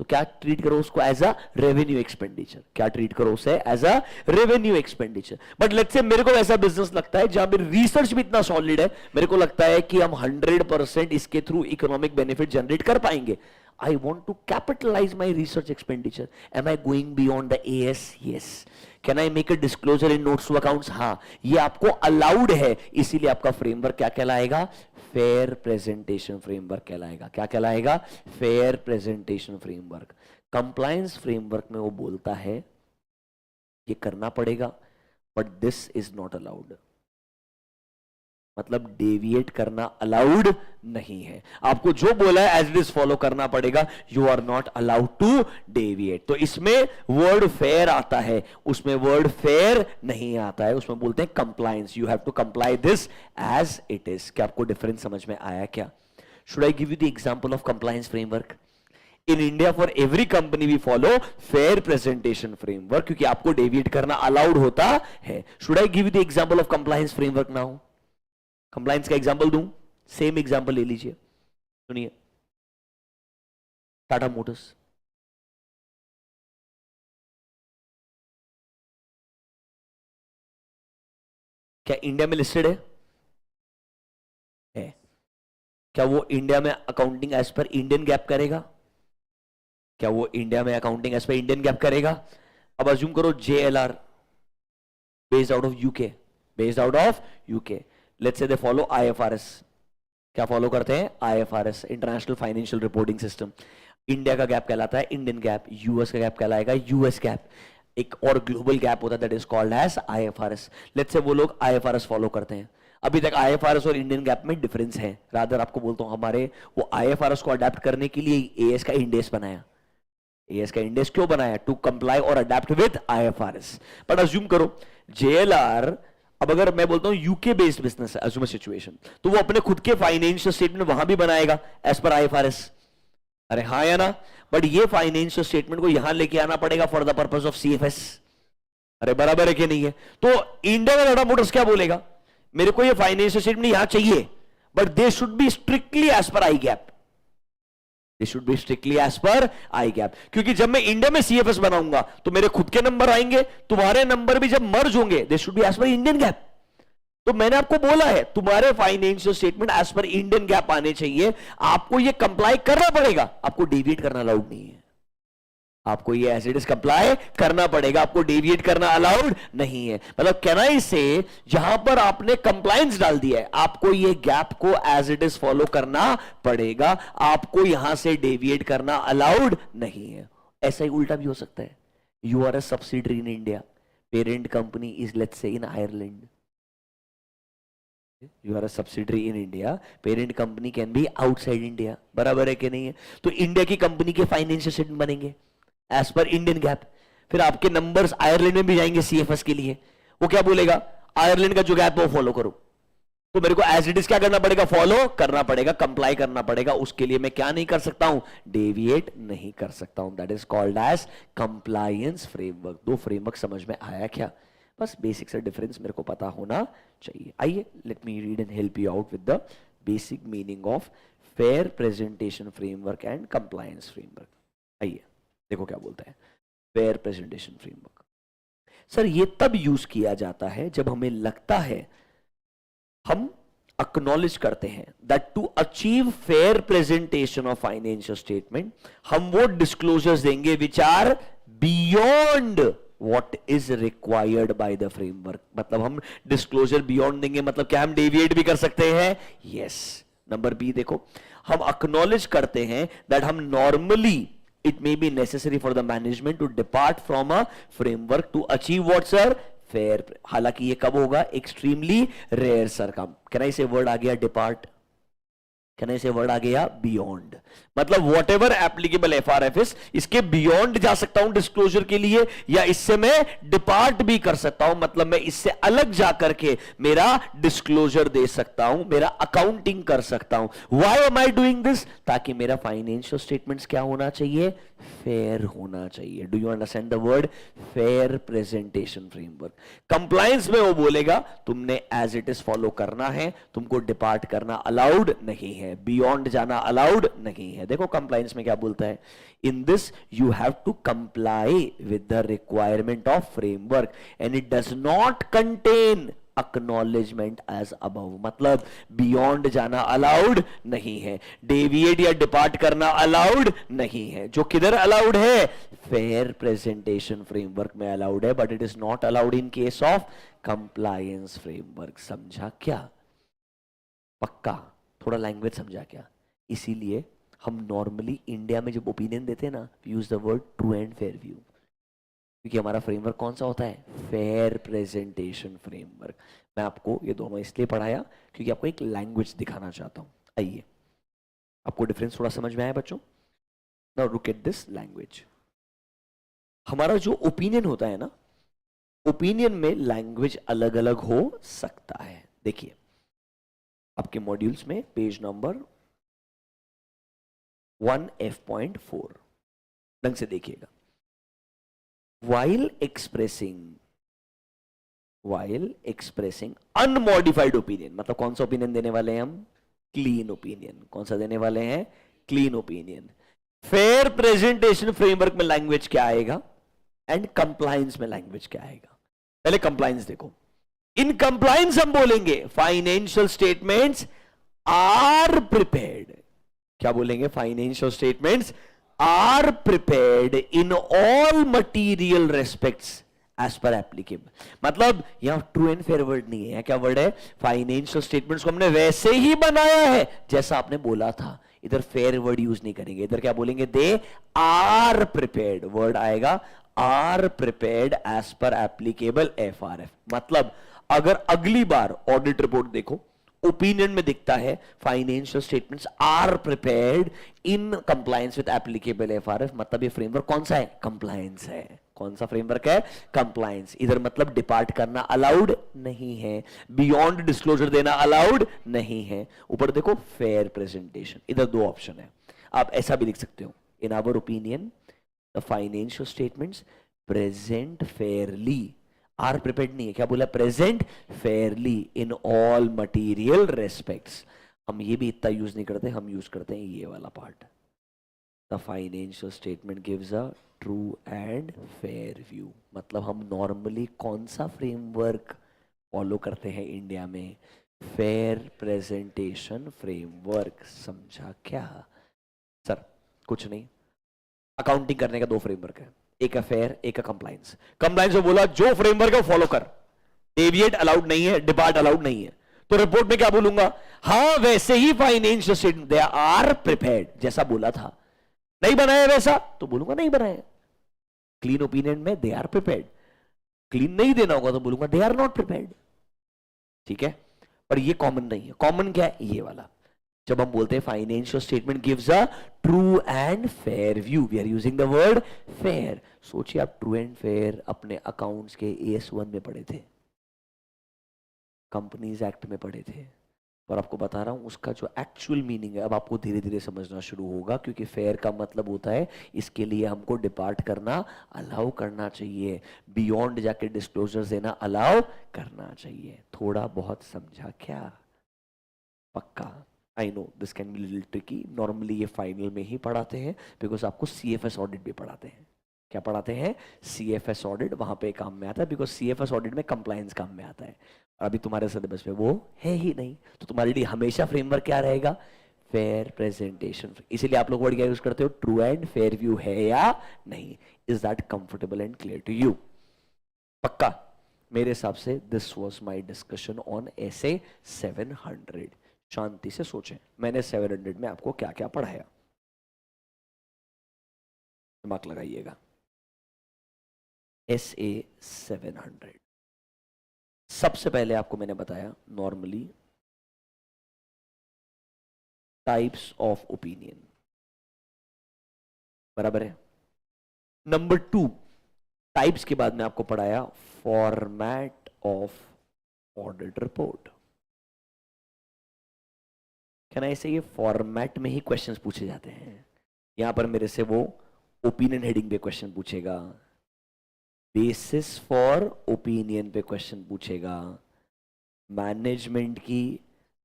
तो क्या ट्रीट करो उसको? As a revenue expenditure. क्या ट्रीट करो उसे? As a revenue expenditure. But let's say मेरे को ऐसा बिजनेस लगता है जहां पर रिसर्च भी इतना सॉलिड है, मेरे को लगता है कि हम 100% इसके थ्रू इकोनॉमिक बेनिफिट जनरेट कर पाएंगे। I want to capitalize my research expenditure. Am I going beyond the AS? Yes. Can I make a disclosure in notes to accounts? हाँ, ये आपको अलाउड है, इसीलिए आपका फ्रेमवर्क क्या कहलाएगा? फेयर प्रेजेंटेशन फ्रेमवर्क कहलाएगा। क्या कहलाएगा? Fair presentation framework. Compliance framework में वो बोलता है ये करना पड़ेगा, but this is not allowed. मतलब डेविएट करना अलाउड नहीं है। आपको जो बोला है एज इट इज फॉलो करना पड़ेगा। You are not allowed to deviate. तो इसमें वर्ड फेयर आता है, उसमें वर्ड फेयर नहीं आता है। उसमें बोलते हैं compliance, you have to comply this as it is. क्या आपको डिफरेंस समझ में आया क्या? Should I give you the example of compliance framework? In India for every company we follow fair presentation framework, क्योंकि आपको डेविएट करना अलाउड होता है। Should I give you the example of compliance framework now? Compliance का एग्जांपल दूं? सेम एग्जांपल ले लीजिए, सुनिए। टाटा मोटर्स, क्या इंडिया में लिस्टेड है? क्या वो इंडिया में accounting as per Indian GAAP करेगा? क्या वो इंडिया में accounting as per Indian GAAP करेगा? अब अज्यूम करो JLR based out of UK, based out of UK, let's say they follow IFRS। क्या फॉलो करते हैं? IFRS, international financial reporting system. India का गैप कहलाता है इंडियन गैप, यूएस का गैप कहलाएगा यूएस गैप। एक और ग्लोबल गैप होता है that is called as IFRS। Let's say वो लोग IFRS फॉलो करते हैं। अभी तक IFRS और इंडियन गैप में डिफरेंस है। रादर आपको बोलता हूं, हमारे वो IFRS को अडेप्ट करने के लिए AS का इंडेक्स बनाया। AS का इंडेक्स क्यों बनाया? टू कंप्लाई और adapt with IFRS। But assume करो JLR, अब अगर मैं बोलता हूं यूके बेस्ड बिजनेस है, अज्यूम सिचुएशन, तो वो अपने खुद के फाइनेंशियल स्टेटमेंट वहां भी बनाएगा एज पर IFRS। अरे हाँ या ना? बट ये फाइनेंशियल स्टेटमेंट को यहां लेके आना पड़ेगा for the purpose of CFS। अरे बराबर है कि नहीं है? तो इंडिया में टाटा मोटर्स क्या बोलेगा? मेरे को ये फाइनेंशियल स्टेटमेंट यहां चाहिए, but they should be strictly as per I GAAP. They should be strictly as per I gap, क्योंकि जब मैं इंडिया में CFS बनाऊंगा तो मेरे खुद के नंबर आएंगे, तुम्हारे नंबर भी जब मर्ज होंगे they should be as per Indian GAAP. तो मैंने आपको बोला है तुम्हारे financial statement as per Indian GAAP आने चाहिए, आपको ये कंप्लाई करना पड़ेगा, आपको डेविएट करना अलाउड नहीं है। आपको ये एज इट इज कंप्लाई करना पड़ेगा, आपको डेविएट करना अलाउड नहीं है। मतलब कैन आई से जहां पर आपने कंप्लायंस डाल दिया है, आपको ये गैप को एज इट इज फॉलो करना पड़ेगा, आपको यहां से डेविएट करना अलाउड नहीं है। ऐसा ही उल्टा भी हो सकता है। You are a subsidiary in India, parent company is let's say in Ireland. You are a subsidiary in India, parent company can be outside India. बराबर है कि नहीं है? तो इंडिया की कंपनी के फाइनेंशियल स्टेटमेंट बनेंगे एज पर इंडियन गैप। फिर आपके नंबर्स आयरलैंड में भी जाएंगे CFS के लिए। वो क्या बोलेगा? आयरलैंड का जो गैप है वो फॉलो करो। तो मेरे को एज इट इज क्या करना पड़ेगा? फॉलो करना पड़ेगा, कंप्लाई करना पड़ेगा। उसके लिए मैं क्या नहीं कर सकता हूं? डेविएट नहीं कर सकता हूं। That is called as compliance framework. दो फ्रेमवर्क समझ में आया क्या? बस बेसिक सा डिफरेंस मेरे को पता होना चाहिए। आइए, let me read and help you out with the basic meaning of fair presentation framework and compliance framework. आइए देखो क्या बोलता है फेयर प्रेजेंटेशन फ्रेमवर्क। सर ये तब यूज किया जाता है जब हमें लगता है, हम अक्नॉलेज करते हैं that to achieve fair presentation of financial statement हम वो डिस्क्लोजर्स देंगे which are beyond what is required by the framework. मतलब हम डिस्क्लोजर बियॉन्ड देंगे, मतलब क्या हम डेविएट भी कर सकते हैं? यस। नंबर बी देखो, हम अक्नॉलेज करते हैं दैट हम normally it may be necessary for the management to depart from a framework to achieve what sir, fair. हालांकि ये कब होगा, एक्सट्रीमली रेयर सर। का कैन आई से वर्ड आ गया डिपार्ट, कहने से वर्ड आ गया बियॉन्ड, मतलब वॉट एवर एप्लीकेबल एफआरएफएस, इसके बियॉन्ड जा सकता हूं डिस्क्लोजर के लिए, या इससे मैं डिपार्ट भी कर सकता हूं, मतलब मैं इससे अलग जाकर के मेरा डिस्क्लोजर दे सकता हूं, मेरा अकाउंटिंग कर सकता हूं। Why am I doing this, ताकि मेरा फाइनेंशियल स्टेटमेंट्स क्या होना चाहिए, फेयर होना चाहिए। Do you understand the word fair presentation framework. Compliance में वो बोलेगा तुमने एज इट इज फॉलो करना है, तुमको डिपार्ट करना अलाउड नहीं है, बियॉन्ड जाना अलाउड नहीं है। देखो कंप्लायंस में क्या बोलता है, in this you have to comply with the requirement of framework and it does not contain acknowledgement as above, मतलब बियॉन्ड जाना अलाउड नहीं है, डेविएट या डिपार्ट करना अलाउड नहीं है। जो किधर अलाउड है, फेयर प्रेजेंटेशन फ्रेमवर्क में अलाउड है, but it is not allowed in case of compliance framework. समझा क्या, पक्का थोड़ा लैंग्वेज समझा क्या। इसीलिए हम नॉर्मली इंडिया में जब ओपिनियन देते हैं ना, use the word true and fair view, क्योंकि हमारा फ्रेमवर्क कौन सा होता है, फेयर प्रेजेंटेशन फ्रेमवर्क। मैं आपको ये दोनों इसलिए पढ़ाया क्योंकि आपको एक लैंग्वेज दिखाना चाहता हूं। आइए, आपको डिफरेंस थोड़ा समझ में आया बच्चों। Now look at this language. हमारा जो ओपिनियन होता है ना, ओपिनियन में लैंग्वेज अलग अलग हो सकता है। देखिए आपके मॉड्यूल्स में पेज नंबर 1F.4 ढंग से देखिएगा। while expressing unmodified opinion, मतलब कौन सा ओपिनियन देने वाले हैं हम, क्लीन ओपिनियन। कौन सा देने वाले हैं, clean opinion. Fair presentation framework में लैंग्वेज क्या आएगा एंड कंप्लायंस में लैंग्वेज क्या आएगा। पहले कंप्लायंस देखो। इन कंप्लायंस हम बोलेंगे फाइनेंशियल स्टेटमेंट्स आर प्रिपेयर्ड। क्या बोलेंगे, financial statements are prepared in all material respects as per applicable. मतलब यहां ट्रू एंड फेयर वर्ड नहीं है, क्या वर्ड है, फाइनेंशियल स्टेटमेंट्स को हमने वैसे ही बनाया है जैसा आपने बोला था। इधर फेयर वर्ड यूज नहीं करेंगे, इधर क्या बोलेंगे, दे आर प्रिपेयर्ड। वर्ड आएगा are prepared as per applicable FRF. मतलब अगर अगली बार ऑडिट रिपोर्ट देखो, ओपिनियन में दिखता है financial statements are prepared in compliance with applicable FRF, मतलब ये फ्रेमवर्क कौन सा है, कंप्लायंस है। कौन सा फ्रेमवर्क है, कंप्लायंस। इधर मतलब डिपार्ट करना अलाउड नहीं है, बियॉन्ड डिस्क्लोजर देना अलाउड नहीं है। ऊपर देखो फेयर प्रेजेंटेशन, इधर दो ऑप्शन है। आप ऐसा भी लिख सकते हो, in our opinion the financial statements present fairly, are prepared नहीं है, क्या बोला, present fairly in all material respects. हम ये भी इतना यूज नहीं करते, हम यूज करते हैं ये वाला part, the financial statement gives a true and fair view. मतलब हम नॉर्मली कौन सा फ्रेमवर्क फॉलो करते हैं इंडिया में, फेयर प्रेजेंटेशन फ्रेमवर्क। समझा क्या सर, कुछ नहीं। अकाउंटिंग करने का दो फ्रेमवर्क है, एक है फेयर, एक है कंप्लायंस। कंप्लायंस में बोला जो फ्रेमवर्क है वो फॉलो कर, डेविएट अलाउड नहीं है, डिपार्ट अलाउड नहीं है। तो रिपोर्ट में क्या बोलूंगा, हाँ वैसे ही financial statement they are prepared, जैसा बोला था। नहीं बनाया वैसा तो बोलूंगा नहीं बनाया। क्लीन ओपिनियन में दे आर प्रिपेयर्ड, क्लीन नहीं देना होगा तो बोलूंगा दे आर नॉट प्रिपेयर्ड। ठीक है, पर ये कॉमन नहीं है। कॉमन क्या है, ये वाला। जब हम बोलते हैं financial statement gives a true and fair view, we are using the word fair. सोचिए आप ट्रू एंड फेयर अपने अकाउंट्स के AS1 में पढ़े थे, कंपनीज एक्ट में पढ़े थे, और आपको बता रहा हूं उसका जो एक्चुअल मीनिंग है अब आपको धीरे धीरे समझना शुरू होगा। क्योंकि फेयर का मतलब होता है इसके लिए हमको डिपार्ट करना अलाउ करना चाहिए, बियॉन्ड जाके डिस्क्लोजर देना अलाउ करना चाहिए। थोड़ा बहुत समझा क्या, पक्का। I know this can be little tricky, normally ये फाइनल में ही पढ़ाते हैं, बिकॉज आपको CFS ऑडिट भी पढ़ाते हैं। क्या पढ़ाते हैं, CFS ऑडिट, वहां पे काम में आता है, बिकॉज CFS ऑडिट में कंप्लायंस काम में आता है। अभी तुम्हारे सिलेबस में वो है ही नहीं, तो तुम्हारे लिए हमेशा फ्रेमवर्क क्या रहेगा, फेयर प्रेजेंटेशन। इसीलिए आप लोग वर्ड क्या यूज करते हो, ट्रू एंड फेयर व्यू है या नहीं। Is that comfortable and clear to you, पक्का। मेरे हिसाब से this was my discussion on essay 700। शांति से सोचें, मैंने 700 में आपको क्या क्या पढ़ाया, दिमाग लगाइएगा। SA 700, सबसे पहले आपको मैंने बताया नॉर्मली टाइप्स ऑफ ओपिनियन, बराबर है। नंबर 2, टाइप्स के बाद में आपको पढ़ाया फॉर्मेट ऑफ ऑडिट रिपोर्ट। कहना ऐसे ये फॉर्मेट में ही क्वेश्चंस पूछे जाते हैं। यहां पर मेरे से वो ओपिनियन हेडिंग पे क्वेश्चन पूछेगा, बेसिस फॉर ओपिनियन पे क्वेश्चन पूछेगा, मैनेजमेंट की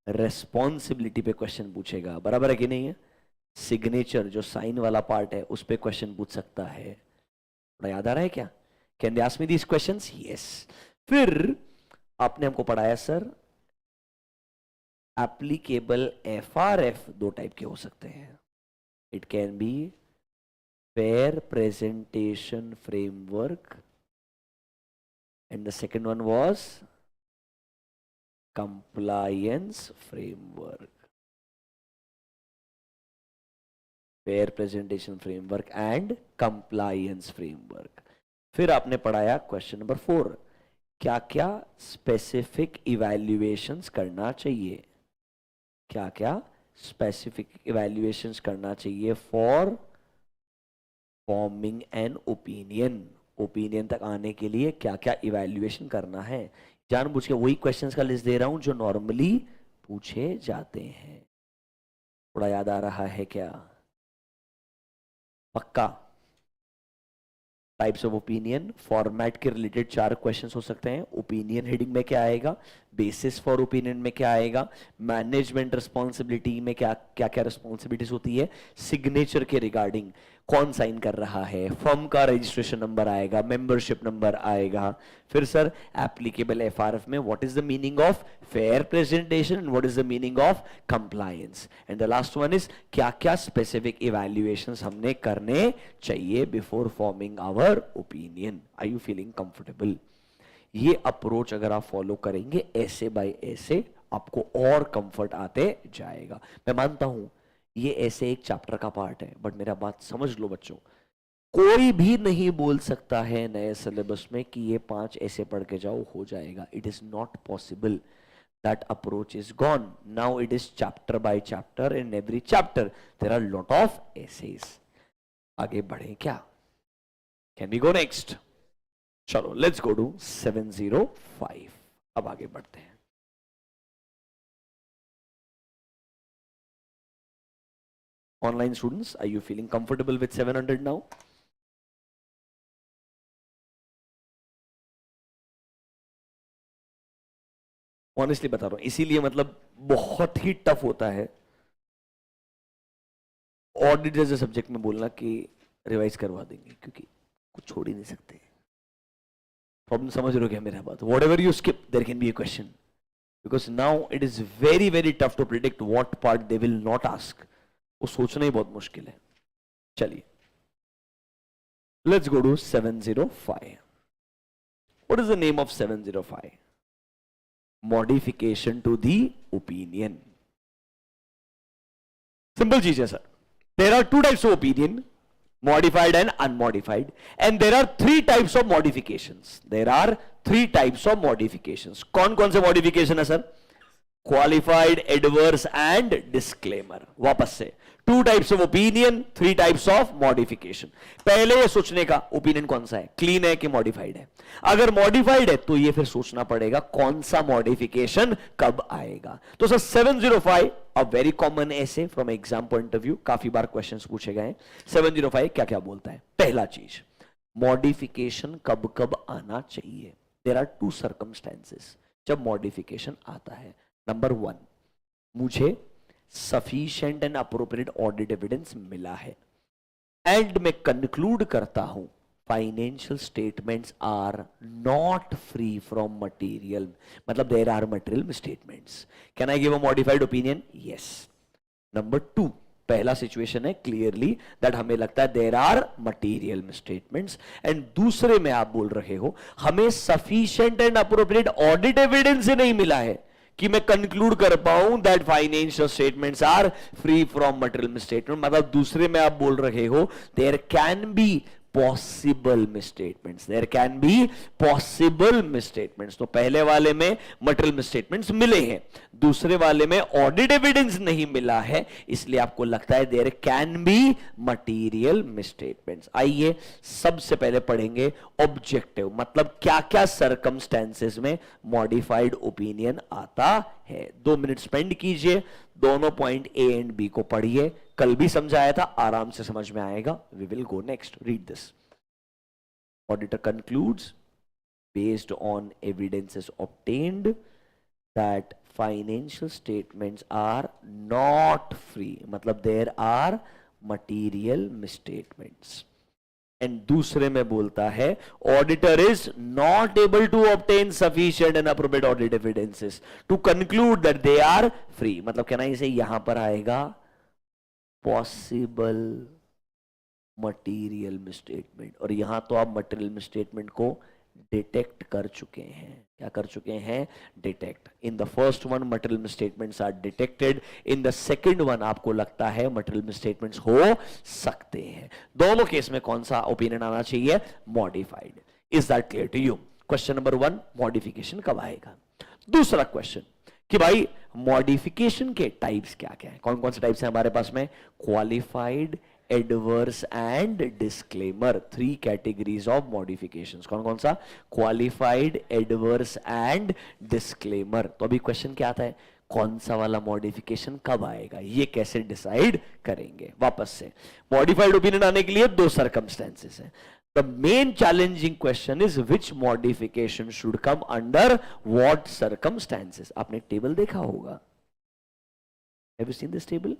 रेस्पॉन्सिबिलिटी पे क्वेश्चन पूछेगा, बराबर है कि नहीं है। सिग्नेचर जो साइन वाला पार्ट है उस पे क्वेश्चन पूछ सकता है। थोड़ा याद आ रहा है क्या? Can they ask me these questions? Yes. फिर आपने हमको पढ़ाया सर एप्लीकेबल FRF 2 टाइप के हो सकते हैं। It can be fair presentation framework and the second one was compliance framework. Fair presentation framework and compliance framework. फिर आपने पढ़ाया क्वेश्चन नंबर 4, क्या क्या स्पेसिफिक इवैल्यूएशंस करना चाहिए, क्या क्या स्पेसिफिक इवैल्यूएशंस करना चाहिए for forming an opinion. Opinion तक आने के लिए क्या क्या इवैल्यूएशन करना है। जानबूझ के वही क्वेश्चंस का लिस्ट दे रहा हूं जो नॉर्मली पूछे जाते हैं। थोड़ा याद आ रहा है क्या? पक्का? टाइप्स ऑफ ओपिनियन, फॉर्मेट के रिलेटेड 4 क्वेश्चंस हो सकते हैं। ओपिनियन हेडिंग में क्या आएगा, बेसिस फॉर ओपिनियन में क्या आएगा, मैनेजमेंट रिस्पॉन्सिबिलिटी में क्या क्या रिस्पॉन्सिबिलिटीज होती है, सिग्नेचर के रिगार्डिंग कौन साइन कर रहा है, फर्म का रजिस्ट्रेशन नंबर आएगा, मेंबरशिप नंबर आएगा। फिर सर एप्लीकेबल FRF में what is the meaning of fair presentation and what is the meaning of compliance, and the last one is क्या क्या स्पेसिफिक इवैल्यूएशंस हमने करने चाहिए before forming our opinion. Are you feeling comfortable? ये अप्रोच अगर आप फॉलो करेंगे ऐसे बाय ऐसे आपको और कंफर्ट आते जाएगा। मैं मानता हूं ये ऐसे एक चैप्टर का पार्ट है, बट मेरा बात समझ लो बच्चों, कोई भी नहीं बोल सकता है नए सिलेबस में कि ये 5 ऐसे पढ़ के जाओ हो जाएगा। It is not possible, that approach is gone. Now it is chapter by chapter, in every chapter there are lot of SAs. आगे बढ़े क्या? Can we go next? चलो लेट्स गो टू 705। अब आगे बढ़ते हैं। Online students, are you feeling comfortable with 700 now? Honestly बता रहा हूं, इसीलिए मतलब बहुत ही टफ होता है ऑडिट जैसे सब्जेक्ट में बोलना कि रिवाइज करवा देंगे, क्योंकि कुछ छोड़ ही नहीं सकते। प्रॉब्लम समझ रहे हो क्या मेरा बात? Whatever you skip there can be a question, because now it is very very tough to predict what part they will not ask. वो सोचना ही बहुत मुश्किल है। चलिए let's go to 705। What is the name of 705? Modification to the opinion. Simple चीज है sir. There are 2 types of opinion, modified and unmodified, and there are 3 types of modifications. There are 3 types of modifications. कौन कौन से modification है sir? Qualified, adverse and disclaimer. वापस से 2 types of opinion, 3 types of modification. पहले ये सोचने का ओपिनियन कौन सा है, क्लीन है कि मॉडिफाइड है। अगर मॉडिफाइड है तो ये फिर सोचना पड़ेगा कौन सा मॉडिफिकेशन कब आएगा। तो सर 705 अ वेरी कॉमन ऐसे from exam point of view, काफी बार क्वेश्चंस पूछे गए। 705 क्या क्या बोलता है? पहला चीज, मॉडिफिकेशन कब कब आना चाहिए। देयर आर 2 सर्कमस्टेंसेस जब मॉडिफिकेशन आता है। नंबर 1, मुझे sufficient and appropriate audit evidence मिला है एंड मैं कंक्लूड करता हूं financial statements are not free from material, मतलब there are material misstatements. Can I give a modified opinion? Yes. Number 2, पहला सिचुएशन है क्लियरली दैट हमें लगता है there are material misstatements, and दूसरे में आप बोल रहे हो हमें sufficient and appropriate audit evidence नहीं मिला है। कि मैं कंक्लूड कर पाऊं that financial statements are free from material misstatement, मतलब दूसरे में आप बोल रहे हो there can be possible misstatements, there can be possible misstatements. तो पहले वाले में मटेरियल मिसस्टेटमेंट्स मिले हैं, दूसरे वाले में ऑडिट एविडेंस नहीं मिला है, इसलिए आपको लगता है there can be material misstatements. आइए सबसे पहले पढ़ेंगे ऑब्जेक्टिव, मतलब क्या क्या सर्कमस्टेंसेस में मॉडिफाइड ओपिनियन आता है। 2 मिनट स्पेंड कीजिए, दोनों पॉइंट ए एंड बी को पढ़िए, कल भी समझाया था, आराम से समझ में आएगा। We will go next, read this. Auditor concludes based on evidences obtained that financial statements are not free, मतलब there are material misstatements. And दूसरे में बोलता है auditor is not able to obtain sufficient and appropriate audit evidences to conclude that they are free, मतलब कहना इसे यहां पर आएगा पॉसिबल मटेरियल मिसस्टेटमेंट, और यहां तो आप मटेरियल मिसस्टेटमेंट को डिटेक्ट कर चुके हैं। क्या कर चुके हैं? Detect. In the first one material misstatements are detected, in the second one आपको लगता है मटेरियल मिसस्टेटमेंट्स हो सकते हैं। दोनों केस में कौन सा ओपिनियन आना चाहिए? Modified. Is that clear to you? Question number 1, modification कब आएगा। दूसरा क्वेश्चन कि भाई मॉडिफिकेशन के टाइप्स क्या क्या है, कौन कौन से टाइप्स हैं हमारे पास में? Qualified, adverse and disclaimer, 3 categories of modifications. कौन कौन सा? Qualified, adverse and disclaimer. तो अभी क्वेश्चन क्या आता है? कौन सा वाला मॉडिफिकेशन कब आएगा, ये कैसे डिसाइड करेंगे? वापस से मॉडिफाइड ओपिनियन आने के लिए 2 सर्कमस्टेंसेस हैं। The main challenging question is which modification should come under what circumstances. आपने एक टेबल देखा होगा, have you seen this table?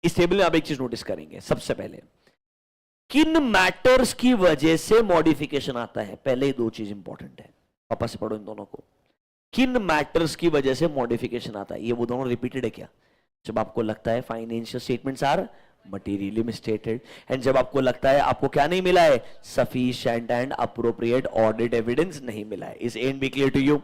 इस टेबल में आप एक चीज नोटिस करेंगे, सबसे पहले किन मैटर्स की वजह से मॉडिफिकेशन आता है। पहले ही 2 चीज इंपॉर्टेंट है, वापस से पढ़ो इन दोनों को। किन मैटर्स की वजह से मॉडिफिकेशन आता है, ये वो दोनों रिपीटेड है क्या? जब आपको लगता है financial statements are materially misstated, and जब आपको लगता है आपको क्या नहीं मिला है? Sufficient and appropriate audit evidence नहीं मिला है। Is A and B clear to you?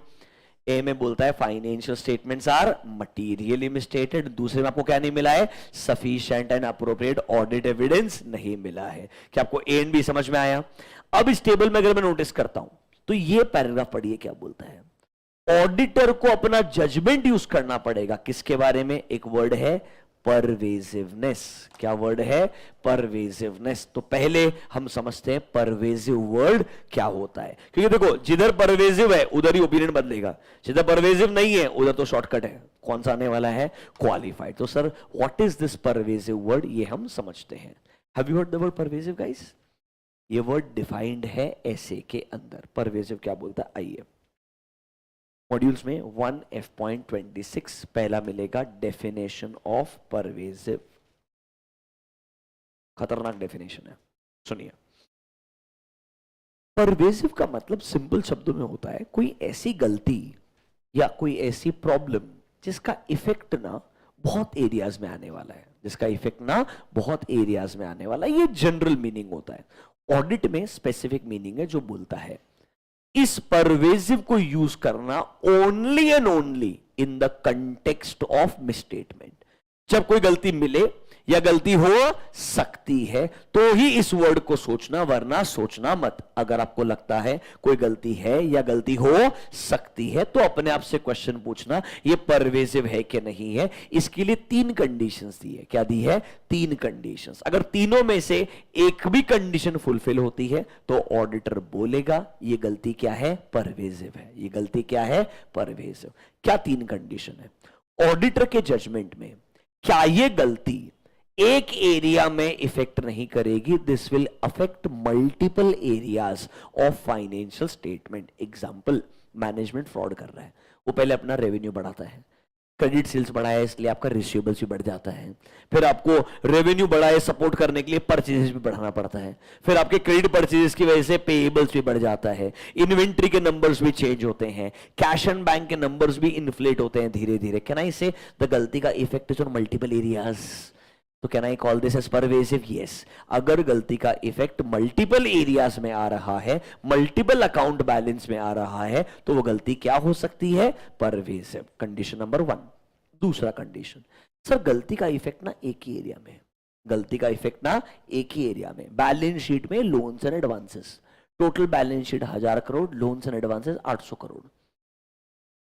A में बोलता है financial statements are materially misstated, दूसरे में आपको क्या नहीं मिला है? Sufficient and appropriate audit evidence नहीं मिला है। क्या आपको ए एंड बी समझ में आया? अब इस टेबल में अगर मैं नोटिस करता हूं तो ये पैराग्राफ पढ़िए क्या बोलता है। ऑडिटर को अपना जजमेंट यूज करना पड़ेगा किसके बारे में? एक वर्ड है परवेजिवनेस। क्या वर्ड है? परवेजिवनेस। तो पहले हम समझते हैं परवेजिव वर्ड क्या होता है, क्योंकि देखो जिधर परवेजिव है उधर ही ओपिनियन बदलेगा, जिधर परवेजिव नहीं है उधर तो शॉर्टकट है। कौन सा आने वाला है? क्वालिफाइड। तो sir what is this pervasive word, ये हम समझते हैं। Have you heard the word pervasive guys? ये वर्ड डिफाइंड है ऐसे के अंदर। परवेजिव क्या बोलता है, आइए मॉड्यूल्स में 1F.26 पहला मिलेगा डेफिनेशन ऑफ परवेजिव। खतरनाक डेफिनेशन है, सुनिए। परवेजिव का मतलब सिंपल शब्दों में होता है कोई ऐसी गलती या कोई ऐसी प्रॉब्लम जिसका इफेक्ट ना बहुत एरियाज में आने वाला है, जिसका इफेक्ट ना बहुत एरियाज में आने वाला है। ये जनरल मीनिंग होता है। ऑडिट में स्पेसिफिक मीनिंग है जो बोलता है इस परवेजिव को यूज करना only and only in the context of misstatement. जब कोई गलती मिले या गलती हो सकती है तो ही इस वर्ड को सोचना, वरना सोचना मत। अगर आपको लगता है कोई गलती है या गलती हो सकती है तो अपने आप से क्वेश्चन पूछना ये परवेजिव है कि नहीं है। इसके लिए 3 कंडीशंस दी है। क्या दी है? 3 कंडीशंस। अगर तीनों में से एक भी कंडीशन फुलफिल होती है तो ऑडिटर बोलेगा ये गलती क्या है? परवेजिव है। ये गलती क्या है? परवेजिव। क्या 3 कंडीशन है? ऑडिटर के जजमेंट में क्या ये गलती एक एरिया में इफेक्ट नहीं करेगी? This will affect multiple areas of financial statement. Example, management fraud कर रहा है, वो पहले अपना रेवेन्यू बढ़ाता है, क्रेडिट सेल्स बढ़ाया इसलिए आपका रिसीवेबल्स भी बढ़ जाता है, फिर आपको रेवेन्यू बढ़ाए सपोर्ट करने के लिए परचेजेस भी बढ़ाना पड़ता है, फिर आपके क्रेडिट परचेजेस की वजह से पेएबल्स भी बढ़ जाता है, इन्वेंट्री के नंबर्स भी चेंज होते हैं, कैश एंड बैंक के नंबर्स भी इन्फ्लेट होते हैं धीरे धीरे। कैन आई से द गलती का effect is on multiple areas. तो can I call this as pervasive? Yes. अगर गलती का इफेक्ट मल्टीपल एरियाज में आ रहा है, मल्टीपल अकाउंट बैलेंस में आ रहा है, तो वो गलती क्या हो सकती है? परवेसिव। Condition number 1। दूसरा कंडीशन, सर गलती का इफेक्ट ना एक ही एरिया में, गलती का इफेक्ट ना एक ही एरिया में। बैलेंस शीट में loans and advances, total balance sheet 1000 crore, loans and advances 800 crore.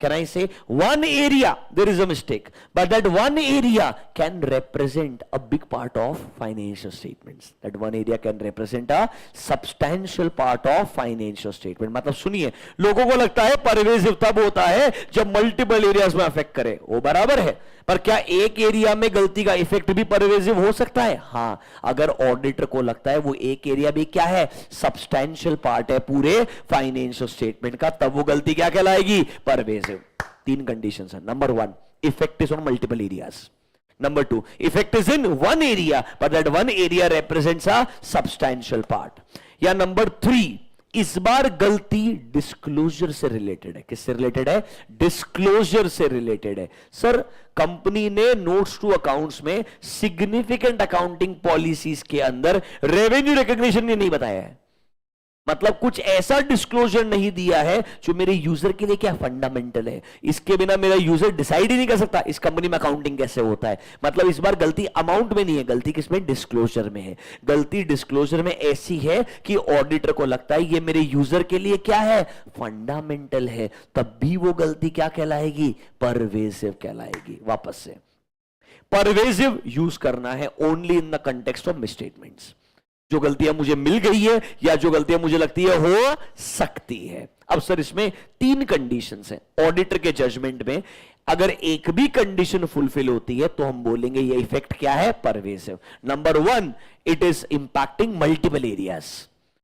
Can I say one area there is a mistake, but that one area can represent a big part of financial statements. That one area can represent a substantial part of financial statement. मतलब सुनिए, लोगों को लगता है परवेसिव तब होता है जब मल्टीपल एरियाज में अफेक्ट करे, वो बराबर है, पर क्या एक एरिया में गलती का इफेक्ट भी परवेसिव हो सकता है? हाँ, अगर ऑडिटर को लगता है वो एक एरिया भी क्या है? सब्सटैंशियल पार्ट है पूरे फाइनेंशियल स्टेटमेंट का, तब वो गलती क्या कहलाएगी? परवेसिव। 3 कंडीशंस है। Number 1, effect is on multiple areas. Number 2, effect is in one area, but that one area represents a substantial part. या नंबर 3, इस बार गलती डिस्क्लोजर से रिलेटेड है। किससे रिलेटेड है? डिस्क्लोजर से रिलेटेड है। सर कंपनी ने नोट्स टू अकाउंट्स में सिग्निफिकेंट अकाउंटिंग पॉलिसीज के अंदर रेवेन्यू रिकॉग्निशन नहीं बताया है, मतलब कुछ ऐसा डिस्क्लोजर नहीं दिया है जो मेरे यूजर के लिए क्या फंडामेंटल है, इसके बिना मेरा यूजर डिसाइड ही नहीं कर सकता इस कंपनी में अकाउंटिंग कैसे होता है। मतलब इस बार गलती अमाउंट में नहीं है, गलती किसमें? डिस्क्लोजर में है। गलती डिस्क्लोजर में ऐसी है कि ऑडिटर को लगता है ये मेरे यूजर के लिए क्या है? फंडामेंटल है, तब भी वो गलती क्या कहलाएगी? परवेसिव कहलाएगी। वापस से, परवेसिव यूज करना है only in the context of misstatements. जो गलतियां मुझे मिल गई है या जो गलतियां मुझे लगती है हो सकती है। अब सर इसमें 3 कंडीशंस हैं ऑडिटर के जजमेंट में, अगर एक भी कंडीशन फुलफिल होती है तो हम बोलेंगे ये इफेक्ट क्या है? Pervasive. Number 1, it is impacting multiple areas.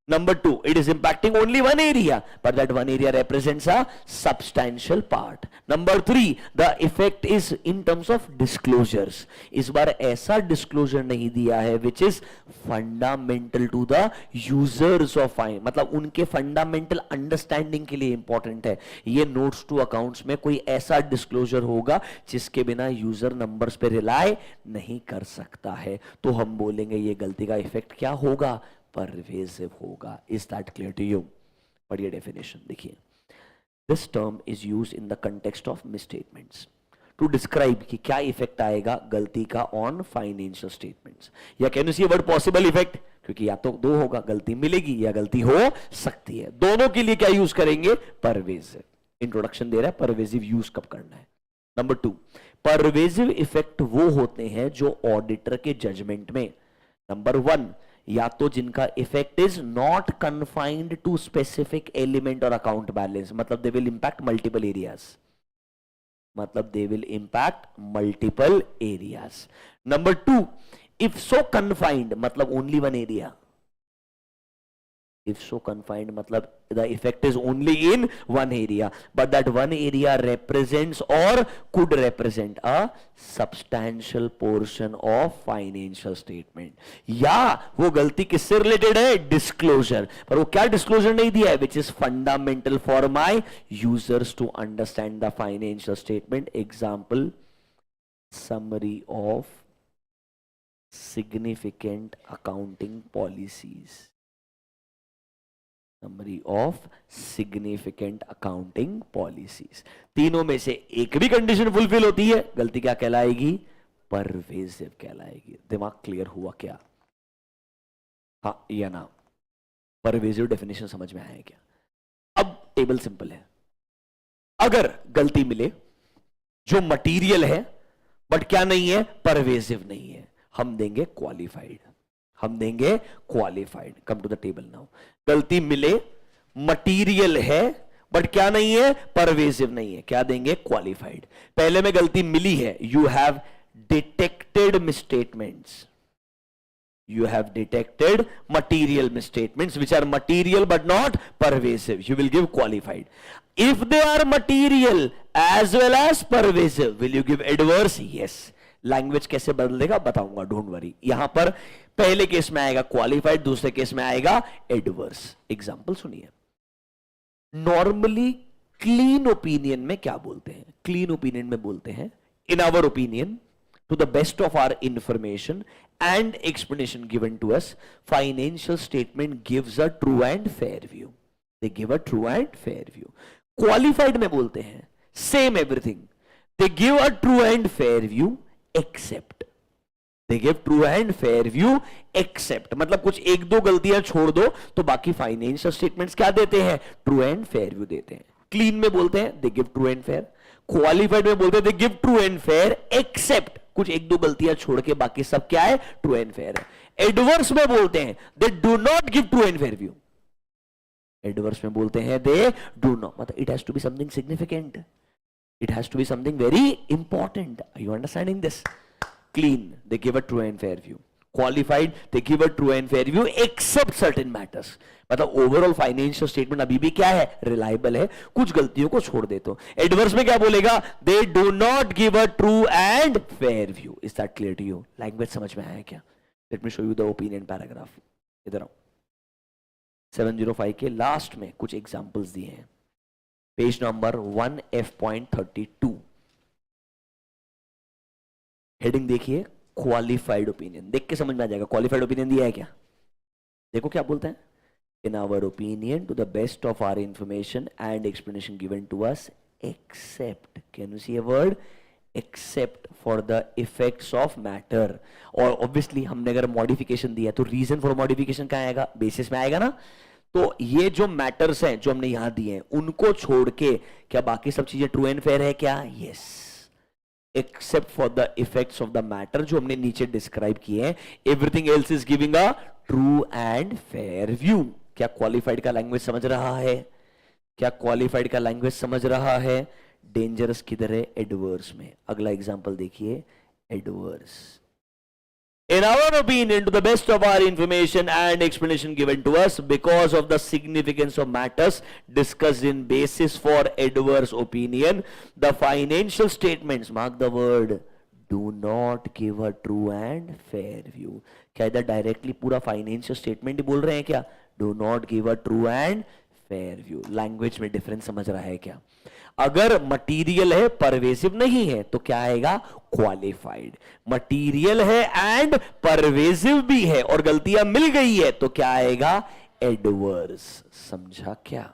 Number 2, it is impacting only one area, but that one area represents a substantial part. Number 3, the effect is in terms of disclosures. इस बार ऐसा disclosure नहीं दिया है which is fundamental to the users of finance, मतलब उनके fundamental understanding के लिए important है। ये notes to accounts में कोई ऐसा disclosure होगा जिसके बिना user numbers पे rely नहीं कर सकता है, तो हम बोलेंगे ये गलती का effect क्या होगा? परवेसिव होगा। Is that clear to you? पढ़िए डेफिनेशन, देखिए। This term is use in the context of misstatements to describe कि क्या इफेक्ट आएगा गलती का ऑन फाइनेंशियल स्टेटमेंट्स। या can you see word possible effect, क्योंकि या तो 2 होगा, गलती मिलेगी या गलती हो सकती है, दोनों के लिए क्या यूज करेंगे? परवेसिव। इंट्रोडक्शन दे रहा है परवेसिव यूज कब करना है। नंबर 2, परवेसिव इफेक्ट वो होते हैं जो ऑडिटर के जजमेंट में, नंबर 1, या तो जिनका effect is not confined to specific element or account balance, मतलब they will impact multiple areas, मतलब they will impact multiple areas. Number 2, if so confined, मतलब only one area. If so confined, matlab the effect is only in one area, but that one area represents or could represent a substantial portion of financial statement. या वो गलती किससे रिलेटेड है? डिस्क्लोजर। पर वो क्या डिस्क्लोजर नहीं दिया है? which is fundamental for my users to understand the financial statement. Example, summary of significant accounting policies. Summary of significant accounting policies. तीनों में से एक भी कंडीशन फुलफिल होती है, गलती क्या कहलाएगी? परवेसिव कहलाएगी। दिमाग क्लियर हुआ क्या? हाँ या ना? परवेसिव डेफिनेशन समझ में आया क्या? अब टेबल सिंपल है। अगर गलती मिले जो मटीरियल है बट क्या नहीं है? परवेसिव नहीं है, हम देंगे क्वालिफाइड। हम देंगे qualified. Come to the table now. गलती मिले, मटीरियल है बट क्या नहीं है? परवेसिव नहीं है, क्या देंगे? क्वालिफाइड। पहले में गलती मिली है, you have detected misstatements, you have detected material misstatements which are material but not pervasive, you will give qualified. If they are material as well as pervasive, will you give adverse? Yes. Language कैसे बदलेगा बताऊंगा, डोंट वरी। यहां पर पहले केस में आएगा क्वालिफाइड, दूसरे केस में आएगा एडवर्स। एग्जांपल सुनिए। नॉर्मली क्लीन ओपिनियन में क्या बोलते हैं? क्लीन ओपिनियन में बोलते हैं in our opinion to the best of our information and explanation given to us, financial statement gives a true and fair view. They give a true and fair view. Qualified में बोलते हैं same everything. They give a true and fair view except. They give true and fair view except. मतलब कुछ एक दो गलतियां छोड़ दो तो बाकी फाइनेंशियल स्टेटमेंट्स क्या देते हैं? ट्रू एंड फेयर व्यू देते हैं. क्लीन में बोलते हैं they give true and fair. Qualified में बोलते हैं they give true and fair except. कुछ एक दो गलतियां छोड़ के बाकी सब क्या है? ट्रू एंड फेयर है. एडवर्स में बोलते हैं they do not give true and fair view. Adverse में बोलते हैं दे डू नॉट, मतलब it has to be something significant, it has to be something very important. Are you understanding this? Clean, they give a true and fair view. Qualified, they give a true and fair view except certain matters. मतलब ओवरऑल फाइनेंशियल स्टेटमेंट अभी भी क्या है? रिलायबल है, कुछ गलतियों को छोड़ दे तो. एडवर्स में क्या बोलेगा? They do not give a true and fair view. Is that clear to you? Language समझ में आया क्या? Let me show you the opinion paragraph. इधर आओ. 705 के लास्ट में कुछ एग्जांपल्स दिए हैं. Page number 1F.32. हेडिंग देखिए, क्वालिफाइड ओपिनियन. देख के समझ में आ जाएगा क्वालिफाइड ओपिनियन दिया है क्या. देखो क्या बोलते हैं. In our opinion to the best of our information and explanation given to us except. Can you see a word? Except for the effects of matter. और ऑब्वियसली हमने अगर मॉडिफिकेशन दिया तो रीजन फॉर मॉडिफिकेशन कहां आएगा? बेसिस में आएगा ना. तो ये जो मैटर्स हैं जो हमने यहां दिए हैं उनको छोड़ के क्या बाकी सब चीजें ट्रू एंड फेयर है क्या? Yes. Accept for the effects of the matter जो हमने नीचे डिस्क्राइब किए हैं. Everything else is giving a true and fair view. क्या क्वालिफाइड का लैंग्वेज समझ रहा है? क्या क्वालिफाइड का लैंग्वेज समझ रहा है? डेंजरस किधर है? एडवर्स में. अगला एग्जांपल देखिए, adverse. In our opinion, to the best of our information and explanation given to us, because of the significance of matters discussed in basis for adverse opinion, the financial statements, mark the word, do not give a true and fair view. क्या इधर डायरेक्टली पूरा फाइनेंशियल स्टेटमेंट ही बोल रहे हैं क्या? Do not give a true and fair view. Language में डिफरेंस समझ रहा है क्या? अगर मटीरियल है परवेसिव नहीं है तो क्या आएगा? क्वालिफाइड. मटीरियल है एंड परवेसिव भी है और गलतियां मिल गई है तो क्या आएगा? एडवर्स. समझा क्या?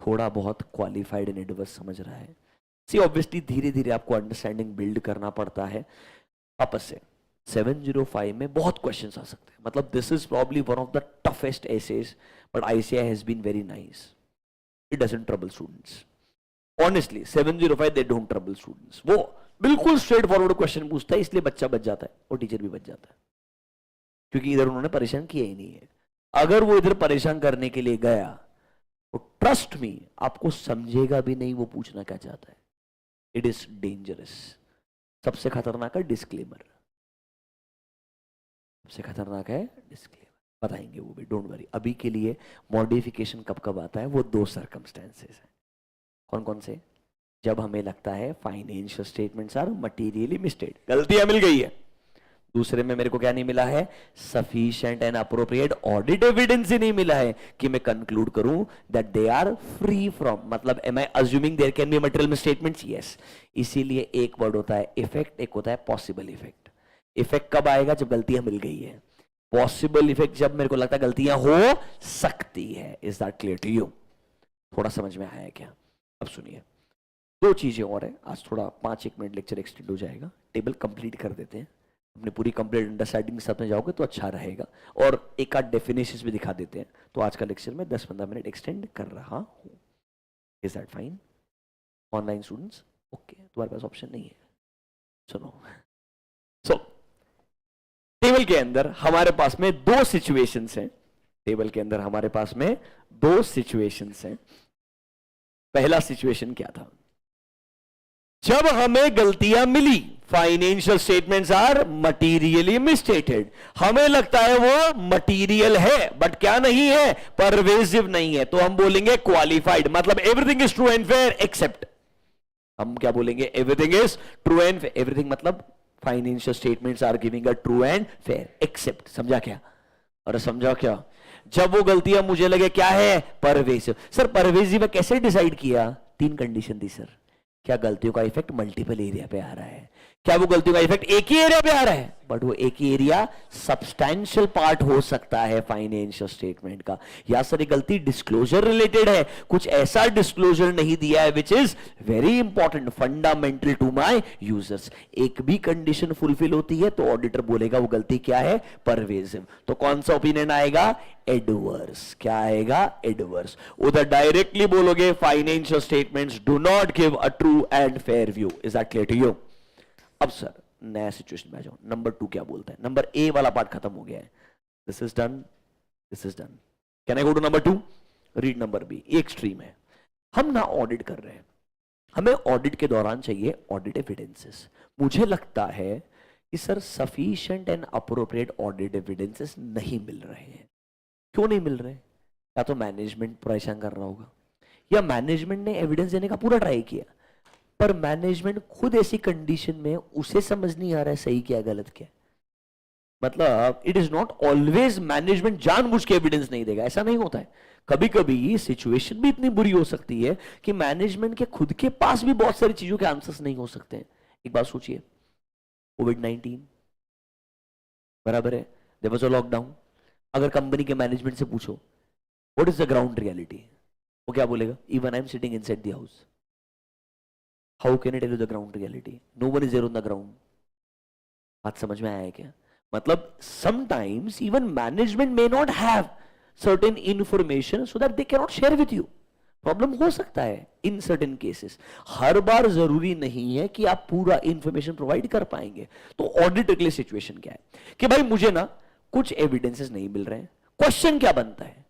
थोड़ा बहुत क्वालिफाइड एंड एडवर्स समझ रहा है. सी ऑब्वियसली धीरे धीरे आपको अंडरस्टैंडिंग बिल्ड करना पड़ता है आपस से. 705 में बहुत क्वेश्चंस आ सकते हैं. मतलब this is probably one of the toughest SAs, but ICAI has been very nice. It doesn't trouble students. Honestly 705 they don't trouble students. वो बिल्कुल स्ट्रेट फॉरवर्ड क्वेश्चन पूछता है, इसलिए बच्चा बच जाता है और टीचर भी बच जाता है, क्योंकि इधर उन्होंने परेशान किया ही नहीं है. अगर वो इधर परेशान करने के लिए गया तो ट्रस्ट मी आपको समझेगा भी नहीं वो पूछना क्या चाहता है. It is dangerous. सबसे खतरनाक है डिस्क्लेमर. सबसे खतरनाक है डिस्क्लेमर. बताएंगे वो भी, डोंट वरी. अभी के लिए मॉडिफिकेशन कब कब आता है वो दो सर्कमस्टेंसेस हैं. कौन कौन से? जब हमें लगता है फाइनेंशियल स्टेटमेंट्स आर मटीरियली मिस्टेड, गलतियां मिल गई है. दूसरे में मेरे को क्या नहीं मिला है? Sufficient and appropriate audit evidence ही नहीं मिला है कि मैं कंक्लूड करूं that they are free from. मतलब am I assuming there can be material misstatements? Yes. इसीलिए एक वर्ड होता है इफेक्ट, एक होता है पॉसिबल इफेक्ट. इफेक्ट कब आएगा? जब गलतियां मिल गई है. पॉसिबल इफेक्ट जब मेरे को लगता है गलतियां हो सकती है. Is that clear to you? थोड़ा समझ में आया क्या? अब सुनिए, दो चीजें और है. आज थोड़ा 5-1 मिनट लेक्चर एक्सटेंड हो जाएगा. टेबल कंप्लीट कर देते हैं. अपनी पूरी कंप्लीट अंडरस्टैंडिंग के साथ में जाओगे तो अच्छा रहेगा. और एक आध डेफिनेशंस भी दिखा देते हैं. तो आज का लेक्चर में 10-15 मिनट एक्सटेंड कर रहा हूं. Is that fine? Online students okay? तुम्हारे पास ऑप्शन नहीं है. सुनो, सो टेबल के अंदर हमारे पास में दो सिचुएशंस हैं. टेबल के अंदर हमारे पास में दो सिचुएशंस हैं. पहला सिचुएशन क्या था? जब हमें गलतियां मिली, financial statements are materially misstated. हमें लगता है वो मटीरियल है बट क्या नहीं है? परवेसिव नहीं है. तो हम बोलेंगे क्वालिफाइड. मतलब everything is true and fair except. हम क्या बोलेंगे? Everything is true and fair. Everything मतलब financial statements are giving a true and fair except. समझा क्या? अरे समझा क्या? जब वो गलतियां मुझे लगे क्या है? परवेसिव. सर परवेसिव में कैसे डिसाइड किया? 3 कंडीशन थी सर. क्या गलतियों का इफेक्ट मल्टीपल एरिया पे आ रहा है? क्या वो गलतियों का इफेक्ट एक ही एरिया पे आ रहा है? बट वो एक ही एरिया सब्सटैंशियल पार्ट हो सकता है फाइनेंशियल स्टेटमेंट का। या सर ये गलती डिस्क्लोजर रिलेटेड है, कुछ ऐसा डिस्क्लोजर नहीं दिया है which is very important, fundamental to my users. एक भी कंडीशन फुलफिल होती है तो ऑडिटर बोलेगा वो गलती क्या है? परवेजिव। तो कौन सा ओपिनियन आएगा? एडवर्स। क्या आएगा? एडवर्स। उधर डायरेक्टली बोलोगे financial statements do not give a true and fair view. Is that clear to you? अब सर नया सिचुएशन में आ जाओ। नंबर 2 क्या बोलता है? नंबर ए वाला पार्ट खत्म हो गया है, this is done, this is done. Can I go to number 2? Read number B. एक स्ट्रीम है, हम ना ऑडिट कर रहे हैं, हमें ऑडिट के दौरान चाहिए ऑडिट एविडेंसेस। मुझे लगता है कि sir sufficient and appropriate audit evidences नहीं मिल रहे हैं। क्यों नहीं मिल रहे? या तो मैनेजमेंट परेशान कर रहा होगा, या मैनेजमेंट ने एविडेंस देने का पूरा ट्राई किया पर मैनेजमेंट खुद ऐसी कंडीशन में उसे समझ नहीं आ रहा है सही क्या है गलत क्या है। मतलब it is not always management जानबूझ के एविडेंस नहीं देगा, ऐसा नहीं होता है। कभी कभी सिचुएशन भी इतनी बुरी हो सकती है कि मैनेजमेंट के खुद के पास भी बहुत सारी चीजों के आंसर्स नहीं हो सकते हैं। एक बात सोचिए, कोविड-19 बराबर है, देयर वाज अ लॉकडाउन। अगर कंपनी के मैनेजमेंट से पूछो what is the ground reality, वो क्या बोलेगा? Even I am sitting inside the house, how can I tell you the ground reality? No one is there on the ground. बात समझ में आया क्या? मतलब sometimes even management may not have certain information so that they can not share with you. Problem हो सकता है इन सर्टेन केसेस। हर बार जरूरी नहीं है कि आप पूरा इंफॉर्मेशन प्रोवाइड कर पाएंगे। तो ऑडिट के लिए सिचुएशन क्या है कि भाई मुझे ना कुछ एविडेंसेस नहीं मिल रहे हैं। क्वेश्चन क्या बनता है?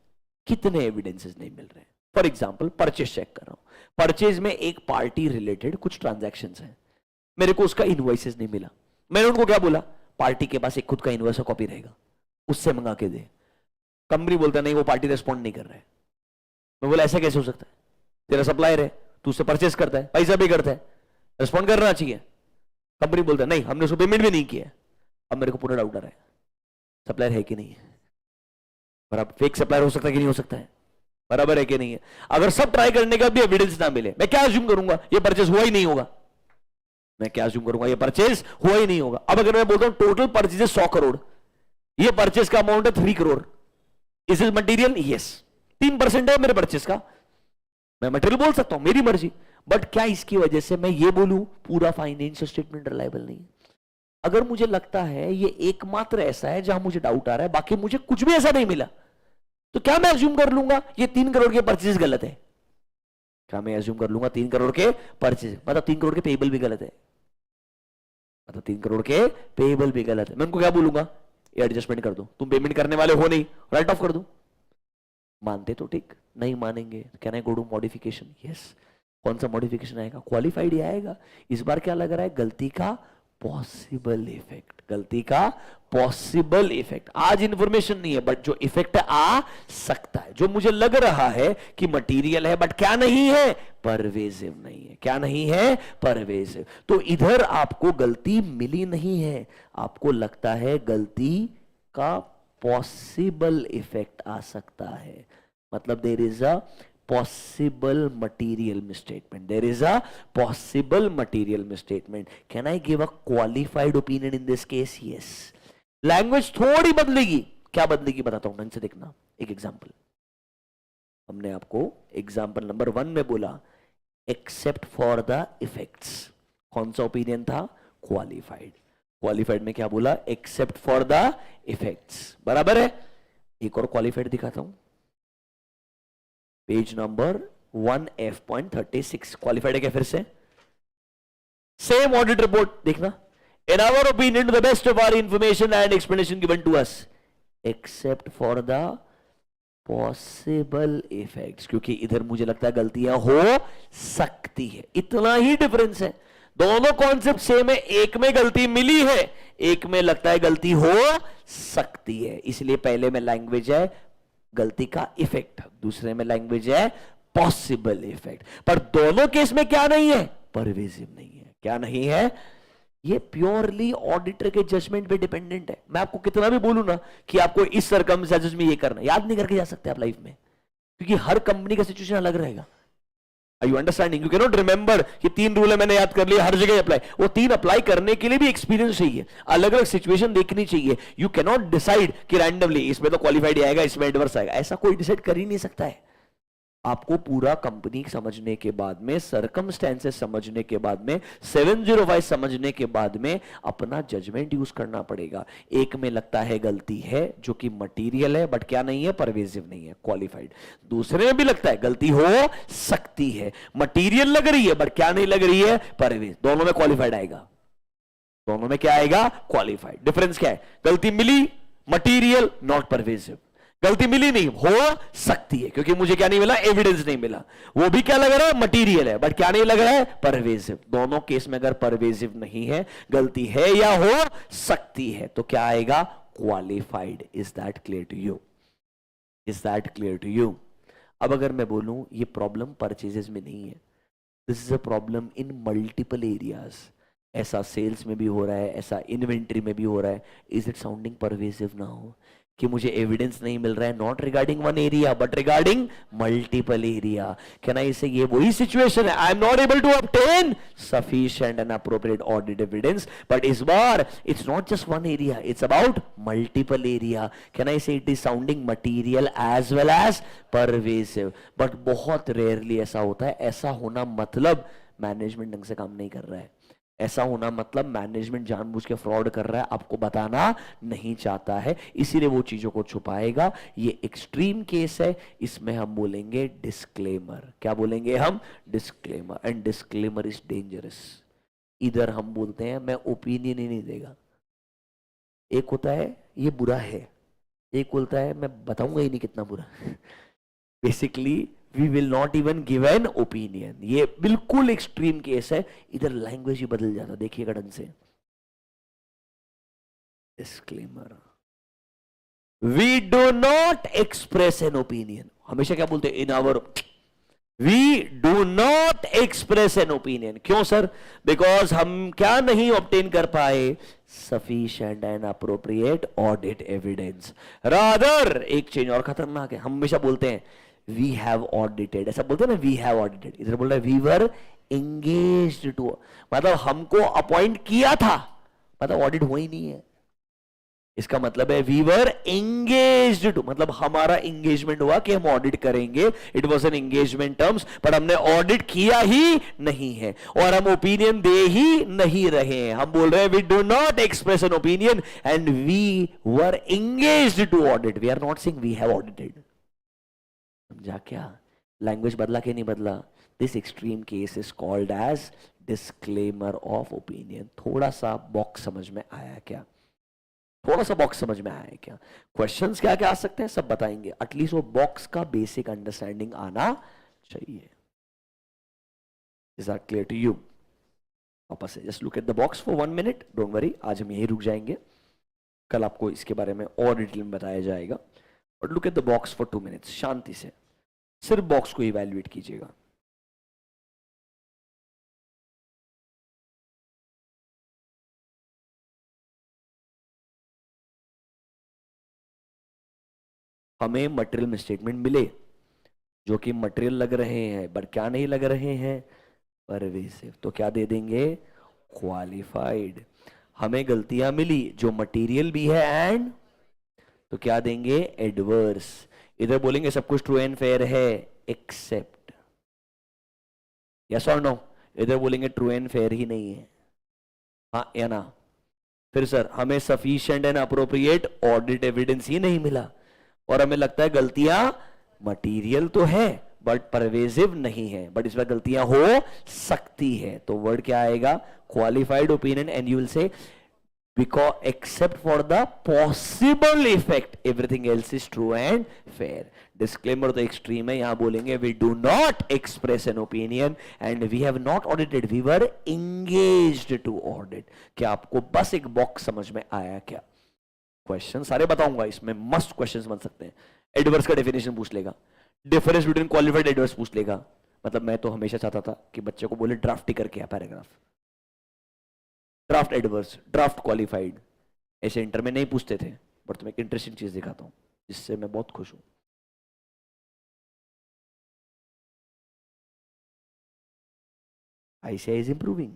कितने एविडेंसेस नहीं मिल रहे हैं? फॉर एग्जाम्पल परचेज चेक कर रहा हूं, परचेज में एक पार्टी रिलेटेड कुछ ट्रांजैक्शंस हैं, मेरे को उसका इनवॉइसेस नहीं मिला। मैंने उनको क्या बोला? पार्टी के पास एक खुद का इनवॉइस का कॉपी रहेगा, उससे मंगा के दे। कंपनी बोलता नहीं वो पार्टी रेस्पॉन्ड नहीं कर रहा है। मैं बोला ऐसा कैसे हो सकता है? तेरा सप्लायर है, तू उससे परचेज करता है, पैसा भी करता है, रेस्पॉन्ड करना चाहिए। कंपनी बोलता है नहीं हमने उसको पेमेंट भी नहीं किया। अब मेरे को पूरा डाउट आ रहा है सप्लायर है कि नहीं है। बराबर फेक सप्लायर हो सकता है कि नहीं हो सकता है? बराबर है कि नहीं है? अगर सब ट्राई करने का भी एविडेंस ना मिले, मैं क्या अज्यूम करूंगा? ये परचेज हुआ ही नहीं होगा। मैं क्या अज्यूम करूंगा? ये परचेज हुआ ही नहीं होगा। अब अगर मैं बोलता हूं टोटल परचेज 100 करोड़, ये परचेज का अमाउंट है 3 crore, is is material? Yes. 3% है मेरे परचेज का, मैं मटेरियल बोल सकता हूं, मेरी मर्जी। बट क्या इसकी वजह से मैं ये बोलूं पूरा फाइनेंशियल स्टेटमेंट रिलायबल नहीं? अगर मुझे लगता है ये एकमात्र ऐसा है जहां मुझे डाउट आ रहा है, बाकी मुझे कुछ भी ऐसा नहीं मिला, तो क्या मैं अज्यूम कर लूंगा ये 3 करोड़ के परचेज गलत है? क्या मैं अज्यूम कर लूंगा 3 करोड़ के परचेज मतलब 3 करोड़ के पेबल भी गलत है? मतलब 3 करोड़ के पेबल भी गलत है। मैं उनको क्या बोलूंगा? ये एडजस्टमेंट कर दो, तुम पेमेंट करने वाले हो नहीं, राइट ऑफ कर दो। मानते तो ठीक, नहीं मानेंगे can I go to modification? Yes. कौन सा मॉडिफिकेशन आएगा? क्वालिफाइड आएगा। इस बार क्या लग रहा है? गलती का पॉसिबल इफेक्ट, गलती का पॉसिबल इफेक्ट। आज इंफॉर्मेशन नहीं है बट जो इफेक्ट आ सकता है, जो मुझे लग रहा है कि मटेरियल है बट क्या नहीं है? परवेजिव नहीं है। क्या नहीं है? परवेजिव। तो इधर आपको गलती मिली नहीं है, आपको लगता है गलती का पॉसिबल इफेक्ट आ सकता है। मतलब there is a possible material misstatement, there is a possible material misstatement. Can I give a qualified opinion in this case? Yes. Language थोड़ी बदलेगी। क्या बदलेगी बताता हूं, ढंग से देखना। एक एग्जांपल हमने आपको एग्जांपल नंबर 1 में बोला एक्सेप्ट फॉर द इफेक्ट्स। कौन सा ओपिनियन था? क्वालिफाइड। क्वालिफाइड में क्या बोला? Accept for the effects. बराबर है। एक और क्वालिफाइड दिखाता हूं, पेज नंबर 1F.36 क्वालिफाइड है क्या? फिर से सेम ऑडिट रिपोर्ट देखना। In our opinion to the best of our information and explanation given to us except for the possible effects. क्योंकि इधर मुझे लगता है गलतियां हो सकती है, इतना ही डिफरेंस है। दोनों कॉन्सेप्ट सेम है, एक में गलती मिली है, एक में लगता है गलती हो सकती है। इसलिए पहले में लैंग्वेज है गलती का इफेक्ट, दूसरे में लैंग्वेज है पॉसिबल इफेक्ट। पर दोनों केस में क्या नहीं है? परवेजिव नहीं है। क्या नहीं है? ये प्योरली ऑडिटर के जजमेंट पे डिपेंडेंट है। मैं आपको कितना भी बोलूं ना कि आपको इस सर्कमस्टेंसेस में ये करना, याद नहीं करके जा सकते आप लाइफ में, क्योंकि हर कंपनी का सिचुएशन अलग रहेगा। You understanding? You can not remember कि 3 रूल है मैंने याद कर लिया हर जगह अप्लाई। वो 3 अप्लाई करने के लिए भी एक्सपीरियंस चाहिए, अलग अलग सिचुएशन देखनी चाहिए। यू कैन नॉट डिसाइड कि रैंडमली इसमें तो क्वालिफाइड आएगा, इसमें एडवर्स आएगा, ऐसा कोई डिसाइड कर ही नहीं सकता है। आपको पूरा कंपनी समझने के बाद में, सरकमस्टेंसेस समझने के बाद में, 705 समझने के बाद में अपना जजमेंट यूज करना पड़ेगा। एक में लगता है गलती है जो कि मटेरियल है बट क्या नहीं है, परवेसिव नहीं है, क्वालिफाइड। दूसरे में भी लगता है गलती हो सकती है, मटेरियल लग रही है बट क्या नहीं लग रही है, परवेज। दोनों में क्वालिफाइड आएगा, दोनों में क्या आएगा, क्वालिफाइड। डिफरेंस क्या है? गलती मिली, मटेरियल, नॉट परवेसिव। गलती मिली नहीं, हो सकती है क्योंकि मुझे क्या नहीं मिला, एविडेंस नहीं मिला। वो भी क्या लग रहा है, मटेरियल है बट क्या नहीं लग रहा है, परवेसिव। दोनों केस में अगर परवेसिव नहीं है, गलती है या हो सकती है, तो क्या आएगा, qualified. Is that clear to you? Is that clear to you? अब अगर मैं बोलूं ये प्रॉब्लम परचेजेस में नहीं है, this is a problem in multiple areas, ऐसा सेल्स में भी हो रहा है, ऐसा इन्वेंट्री में भी हो रहा है, is it sounding pervasive now कि मुझे एविडेंस नहीं मिल रहा है, not regarding one area but regarding multiple area? Can I say ये वही सिचुएशन है, I am not able to obtain sufficient and appropriate audit evidence, but इस बार it's not just one area, it's about multiple area. Can I say it is sounding material as well as pervasive? But बहुत रेयरली ऐसा होता है। ऐसा होना मतलब मैनेजमेंट ढंग से काम नहीं कर रहा है, ऐसा होना मतलब मैनेजमेंट जानबूझ के फ्रॉड कर रहा है, आपको बताना नहीं चाहता है, इसीलिए वो चीजों को छुपाएगा। ये एक्सट्रीम केस है, इसमें हम बोलेंगे डिस्क्लेमर। क्या बोलेंगे हम? Disclaimer. And disclaimer is dangerous. इधर हम बोलते हैं मैं ओपिनियन ही नहीं देगा, एक होता है ये बुरा है, एक बोलता है मैं बताऊंगा ही नहीं कितना बुरा। Basically we will not even give an opinion. ये बिल्कुल एक्सट्रीम केस है, इधर लैंग्वेज ही बदल जाता, देखिएगा ढंग से। Disclaimer, we do not express an opinion. हमेशा क्या बोलते हैं, in our, we do not express an opinion. क्यों सर? बिकॉज हम क्या नहीं ऑब्टेन कर पाए, sufficient and appropriate audit evidence. Rather एक चेंज और खतरनाक है, हम हमेशा बोलते हैं वी हैव ऑडिटेड, ऐसा बोलते हैं ना, वी हैव ऑडिटेड। इधर बोल रहा है वी वर एंगेज्ड टू, मतलब हमको अपॉइंट किया था, मतलब ऑडिट हुआ ही नहीं है। इसका मतलब है वी वर एंगेज्ड टू, मतलब हमारा एंगेजमेंट हुआ कि हम ऑडिट करेंगे, it was an engagement terms, पर हमने ऑडिट किया ही नहीं है और हम ओपिनियन दे ही नहीं रहे हैं। हम बोल रहे हैं we do not express an opinion and we were engaged to audit, we are not saying we have audited. समझा क्या? लैंग्वेज बदला कि नहीं बदला? This extreme case is called as disclaimer of opinion. थोड़ा सा बॉक्स समझ में आया क्या? थोड़ा सा बॉक्स समझ में आया है क्या? क्वेश्चंस क्या क्या आ सकते हैं सब बताएंगे, एटलीस्ट वो बॉक्स का बेसिक अंडरस्टैंडिंग आना चाहिए। Is that clear to you? वापस से just look at the box for 1 minute, don't worry, आज हम यही रुक जाएंगे, कल आपको इसके बारे में और डिटेल में बताया जाएगा। But look at the box for 2 minutes, शांति से सिर्फ बॉक्स को इवैल्यूएट कीजिएगा। हमें मटेरियल स्टेटमेंट मिले जो कि मटेरियल लग रहे हैं बट क्या नहीं लग रहे हैं, परवेसिव, तो क्या दे देंगे, क्वालिफाइड। हमें गलतियां मिली जो मटेरियल भी है एंड, तो क्या देंगे, एडवर्स। इधर बोलेंगे सब कुछ ट्रू एंड फेयर है एक्सेप्ट, यस और नो। इधर बोलेंगे ट्रू एंड फेयर ही नहीं है, हाँ या ना। फिर सर हमें sufficient and appropriate audit evidence ही नहीं मिला और हमें लगता है गलतियां मटेरियल तो है बट परवेसिव नहीं है, बट इसमें गलतियां हो सकती है, तो वर्ड क्या आएगा, qualified opinion. And you will say because except for the possible effect everything else is true and fair. Disclaimer तो extreme है, यहां बोलेंगे we do not express an opinion and we have not audited, we were engaged to audit. क्या आपको बस एक बॉक्स समझ में आया क्या? क्वेश्चन सारे बताऊंगा, इसमें मस्त क्वेश्चंस बन सकते हैं। एडवर्स का डेफिनेशन पूछ लेगा, डिफरेंस बिटवीन क्वालिफाइड एडवर्स पूछ लेगा। मतलब मैं तो हमेशा चाहता था कि बच्चे को बोले ड्राफ्ट ही करके आ paragraph, draft adverse, draft qualified, ऐसे इंटर में नहीं पूछते थे, बट तुम्हें एक इंटरेस्टिंग चीज दिखाता हूं जिससे मैं बहुत खुश हूं। ICI is improving.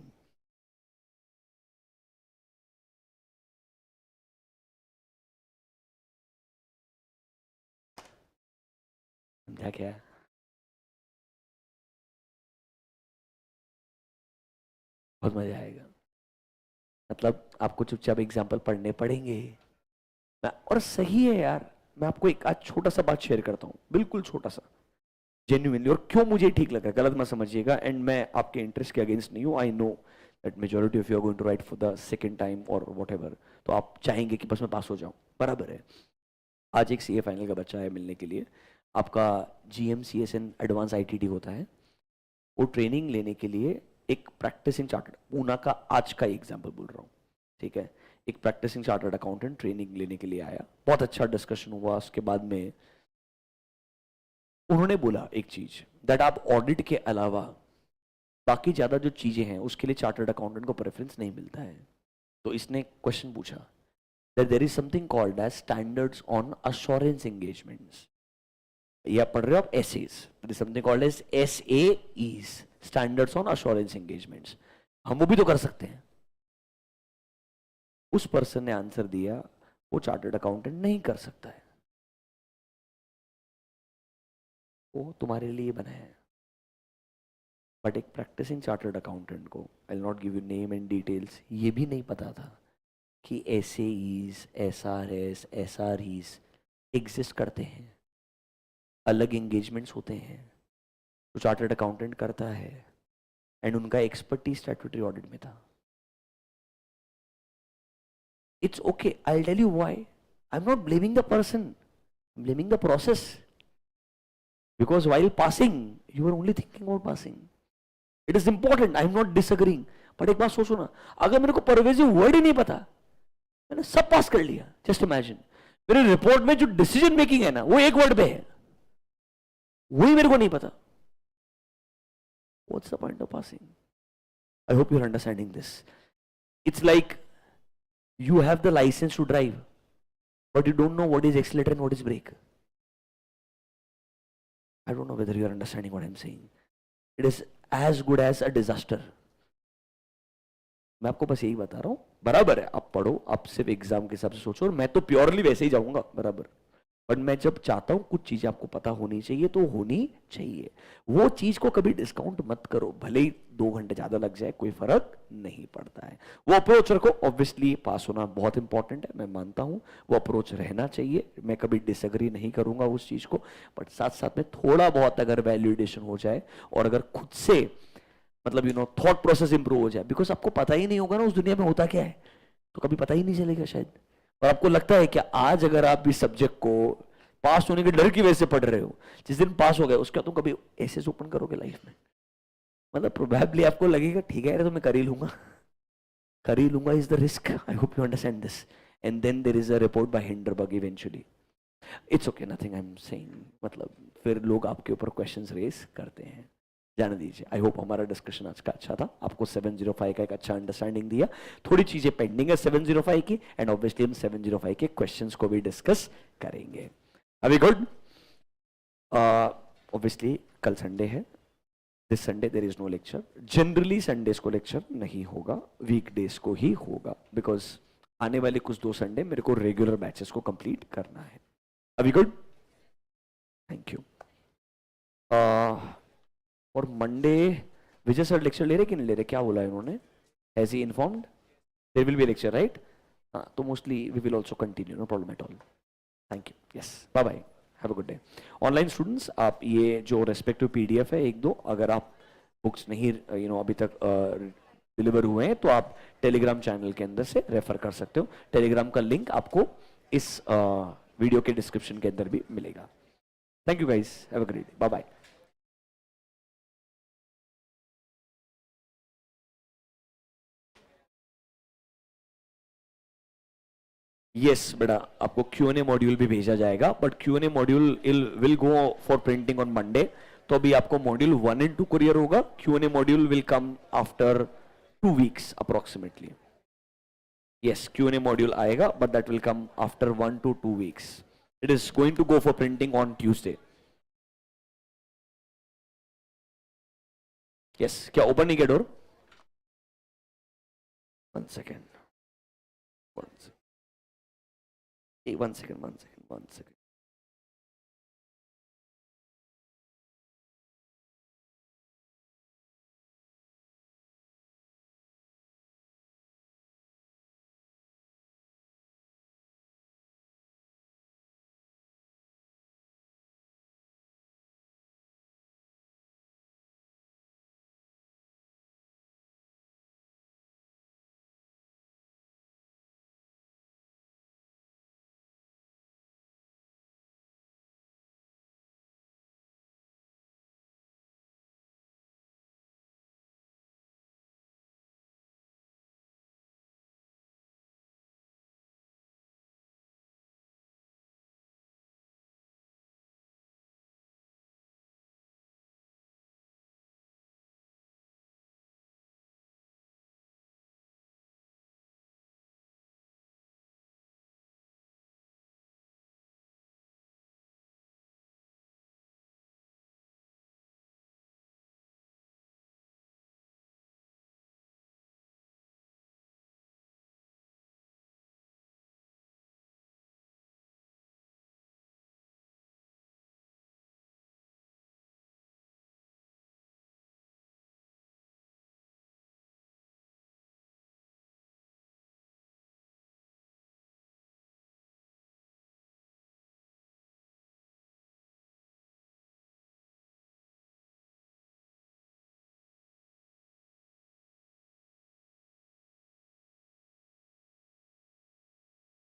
समझा क्या? बहुत मजा आएगा। मतलब आपको चुपचाप एग्जाम्पल पढ़ने पड़ेंगे। और सही है यार, मैं आपको एक आज छोटा सा बात शेयर करता हूँ, बिल्कुल छोटा सा, जेन्युइनली, और क्यों मुझे ठीक लगा, गलत मत समझिएगा, एंड मैं आपके इंटरेस्ट के अगेंस्ट नहीं हूँ। I know that majority of you are going to write for the second time और व्हाटएवर, तो आप चाहेंगे कि बस मैं पास हो जाऊँ, बराबर है। आज एक सीए फाइनल का बच्चा है मिलने के लिए, आपका GM CSN एडवांस ITT होता है, वो ट्रेनिंग लेने के लिए एक प्रैक्टिसिंग चार्टर्ड, पूना का आज का एग्जाम्पल बोल रहा हूँ, ठीक है, एक प्रैक्टिसिंग चार्टर्ड अकाउंटेंट ट्रेनिंग लेने के लिए आया, बहुत अच्छा डिस्कशन हुआ। उसके बाद में उन्होंने बोला एक चीज, दैट आप ऑडिट के अलावा बाकी ज्यादा जो चीजें हैं उसके लिए चार्टर्ड अकाउंटेंट को प्रेफरेंस नहीं मिलता है। तो इसने क्वेश्चन पूछा that there is something called as standards on assurance engagements, या पढ़ रहे हो आप SAs, there is something called as SAEs, standards on assurance engagements, हम वो भी तो कर सकते हैं। उस पर्सन ने आंसर दिया वो चार्टर्ड अकाउंटेंट नहीं कर सकता है, वो तुम्हारे लिए बना है। बट एक प्रैक्टिसिंग चार्टर्ड अकाउंटेंट को, I will not give you name and details, ये भी नहीं पता था कि SAEs, SRS, SREs एग्जिस्ट करते हैं, अलग एंगेजमेंट्स होते हैं, तो चार्टर्ड अकाउंटेंट करता है, एंड उनका एक्सपर्टीज स्टैट्यूटरी ऑडिट में था। It's okay. I'll tell you why. I'm not blaming the person. I'm blaming the process. Because while passing, you were only thinking about passing. It is important. I'm not disagreeing. But एक बात सोचो ना, अगर मेरे को परवेजिव वर्ड ही नहीं पता, मैंने सब पास कर लिया, जस्ट इमेजिन मेरे रिपोर्ट में जो डिसीजन मेकिंग है ना वो एक वर्ड पे है, वही मेरे को नहीं पता, What's the point of passing? I hope you're understanding this. It's like you have the license to drive, but you don't know what is accelerator and what is brake. I don't know whether you are understanding what I'm saying. It is as good as a disaster. मैं आपको बस यही बता रहा हूं, बराबर है, आप पढ़ो, आप सिर्फ एग्जाम के हिसाब से सोचो, और मैं तो प्योरली वैसे ही जाऊंगा, बराबर। बट मैं जब चाहता हूं कुछ चीजें आपको पता होनी चाहिए तो होनी चाहिए, वो चीज को कभी डिस्काउंट मत करो, भले ही 2 घंटे ज्यादा लग जाए, कोई फर्क नहीं पड़ता है। वो अप्रोच रखो, ऑब्वियसली पास होना बहुत इंपॉर्टेंट है, मैं मानता हूं, वो अप्रोच रहना चाहिए, मैं कभी डिसएग्री नहीं करूंगा उस चीज को, बट साथ साथ में थोड़ा बहुत अगर वैल्यूडेशन हो जाए, और अगर खुद से मतलब थॉट प्रोसेस इंप्रूव हो जाए, बिकॉज आपको पता ही नहीं होगा ना उस दुनिया में होता क्या है, तो कभी पता ही नहीं चलेगा शायद। और आपको लगता है कि आज अगर आप इस सब्जेक्ट को पास होने के डर की वजह से पढ़ रहे हो, जिस दिन पास हो गए उसके बाद तुम कभी ऐसे ओपन करोगे लाइफ में, मतलब प्रोबेबली आपको लगेगा ठीक है तो मैं कर ही लूंगा is the risk. I hope you understand this, and then there is a report by Hindenburg eventually, it's okay, nothing I am saying, मतलब फिर लोग आपके ऊपर क्वेश्चंस रेज करते हैं, जाने दीजिए। आई होप हमारा डिस्कशन आज का अच्छा था, आपको 705 का एक अच्छा अंडरस्टैंडिंग दिया, थोड़ी चीजें पेंडिंग है 705 की, एंड ऑब्वियसली हम 705 के क्वेश्चंस को भी डिस्कस करेंगे। अभी गुड, ऑब्वियसली कल संडे है, this Sunday there is no lecture, generally Sundays को लेक्चर नहीं होगा, वीकडेज को ही होगा, बिकॉज आने वाले कुछ 2 संडे मेरे को रेगुलर बैचेस को कंप्लीट करना है। अभी गुड, थैंक यू। और मंडे विजय सर लेक्चर ले रहे कि नहीं ले रहे, क्या बोला है उन्होंने, has he informed there will be lecture, right? हाँ, तो mostly we will also continue, no problem at all. Thank you, yes, bye bye, have a good day. Online students, आप ये जो रेस्पेक्टिव PDF है 1-2, अगर आप बुक्स नहीं अभी तक डिलीवर हुए हैं तो आप टेलीग्राम चैनल के अंदर से रेफर कर सकते हो, टेलीग्राम का लिंक आपको इस वीडियो के डिस्क्रिप्शन के अंदर भी मिलेगा। Thank you guys, have a great day, bye bye. Yes बेटा, आपको Q&A मॉड्यूल भी भेजा जाएगा, but Q&A module will go for printing on Monday, तो अभी आपको मॉड्यूल 1 and 2 कुरियर होगा, Q&A module will come after 2 weeks approximately. Yes, Q&A module आएगा, but that will come after 1 to 2 weeks। It is going to go for printing on Tuesday. Yes, क्या ओपन नहीं किया door? 1 second, 1 second, 1 second, 1 second, 1 second.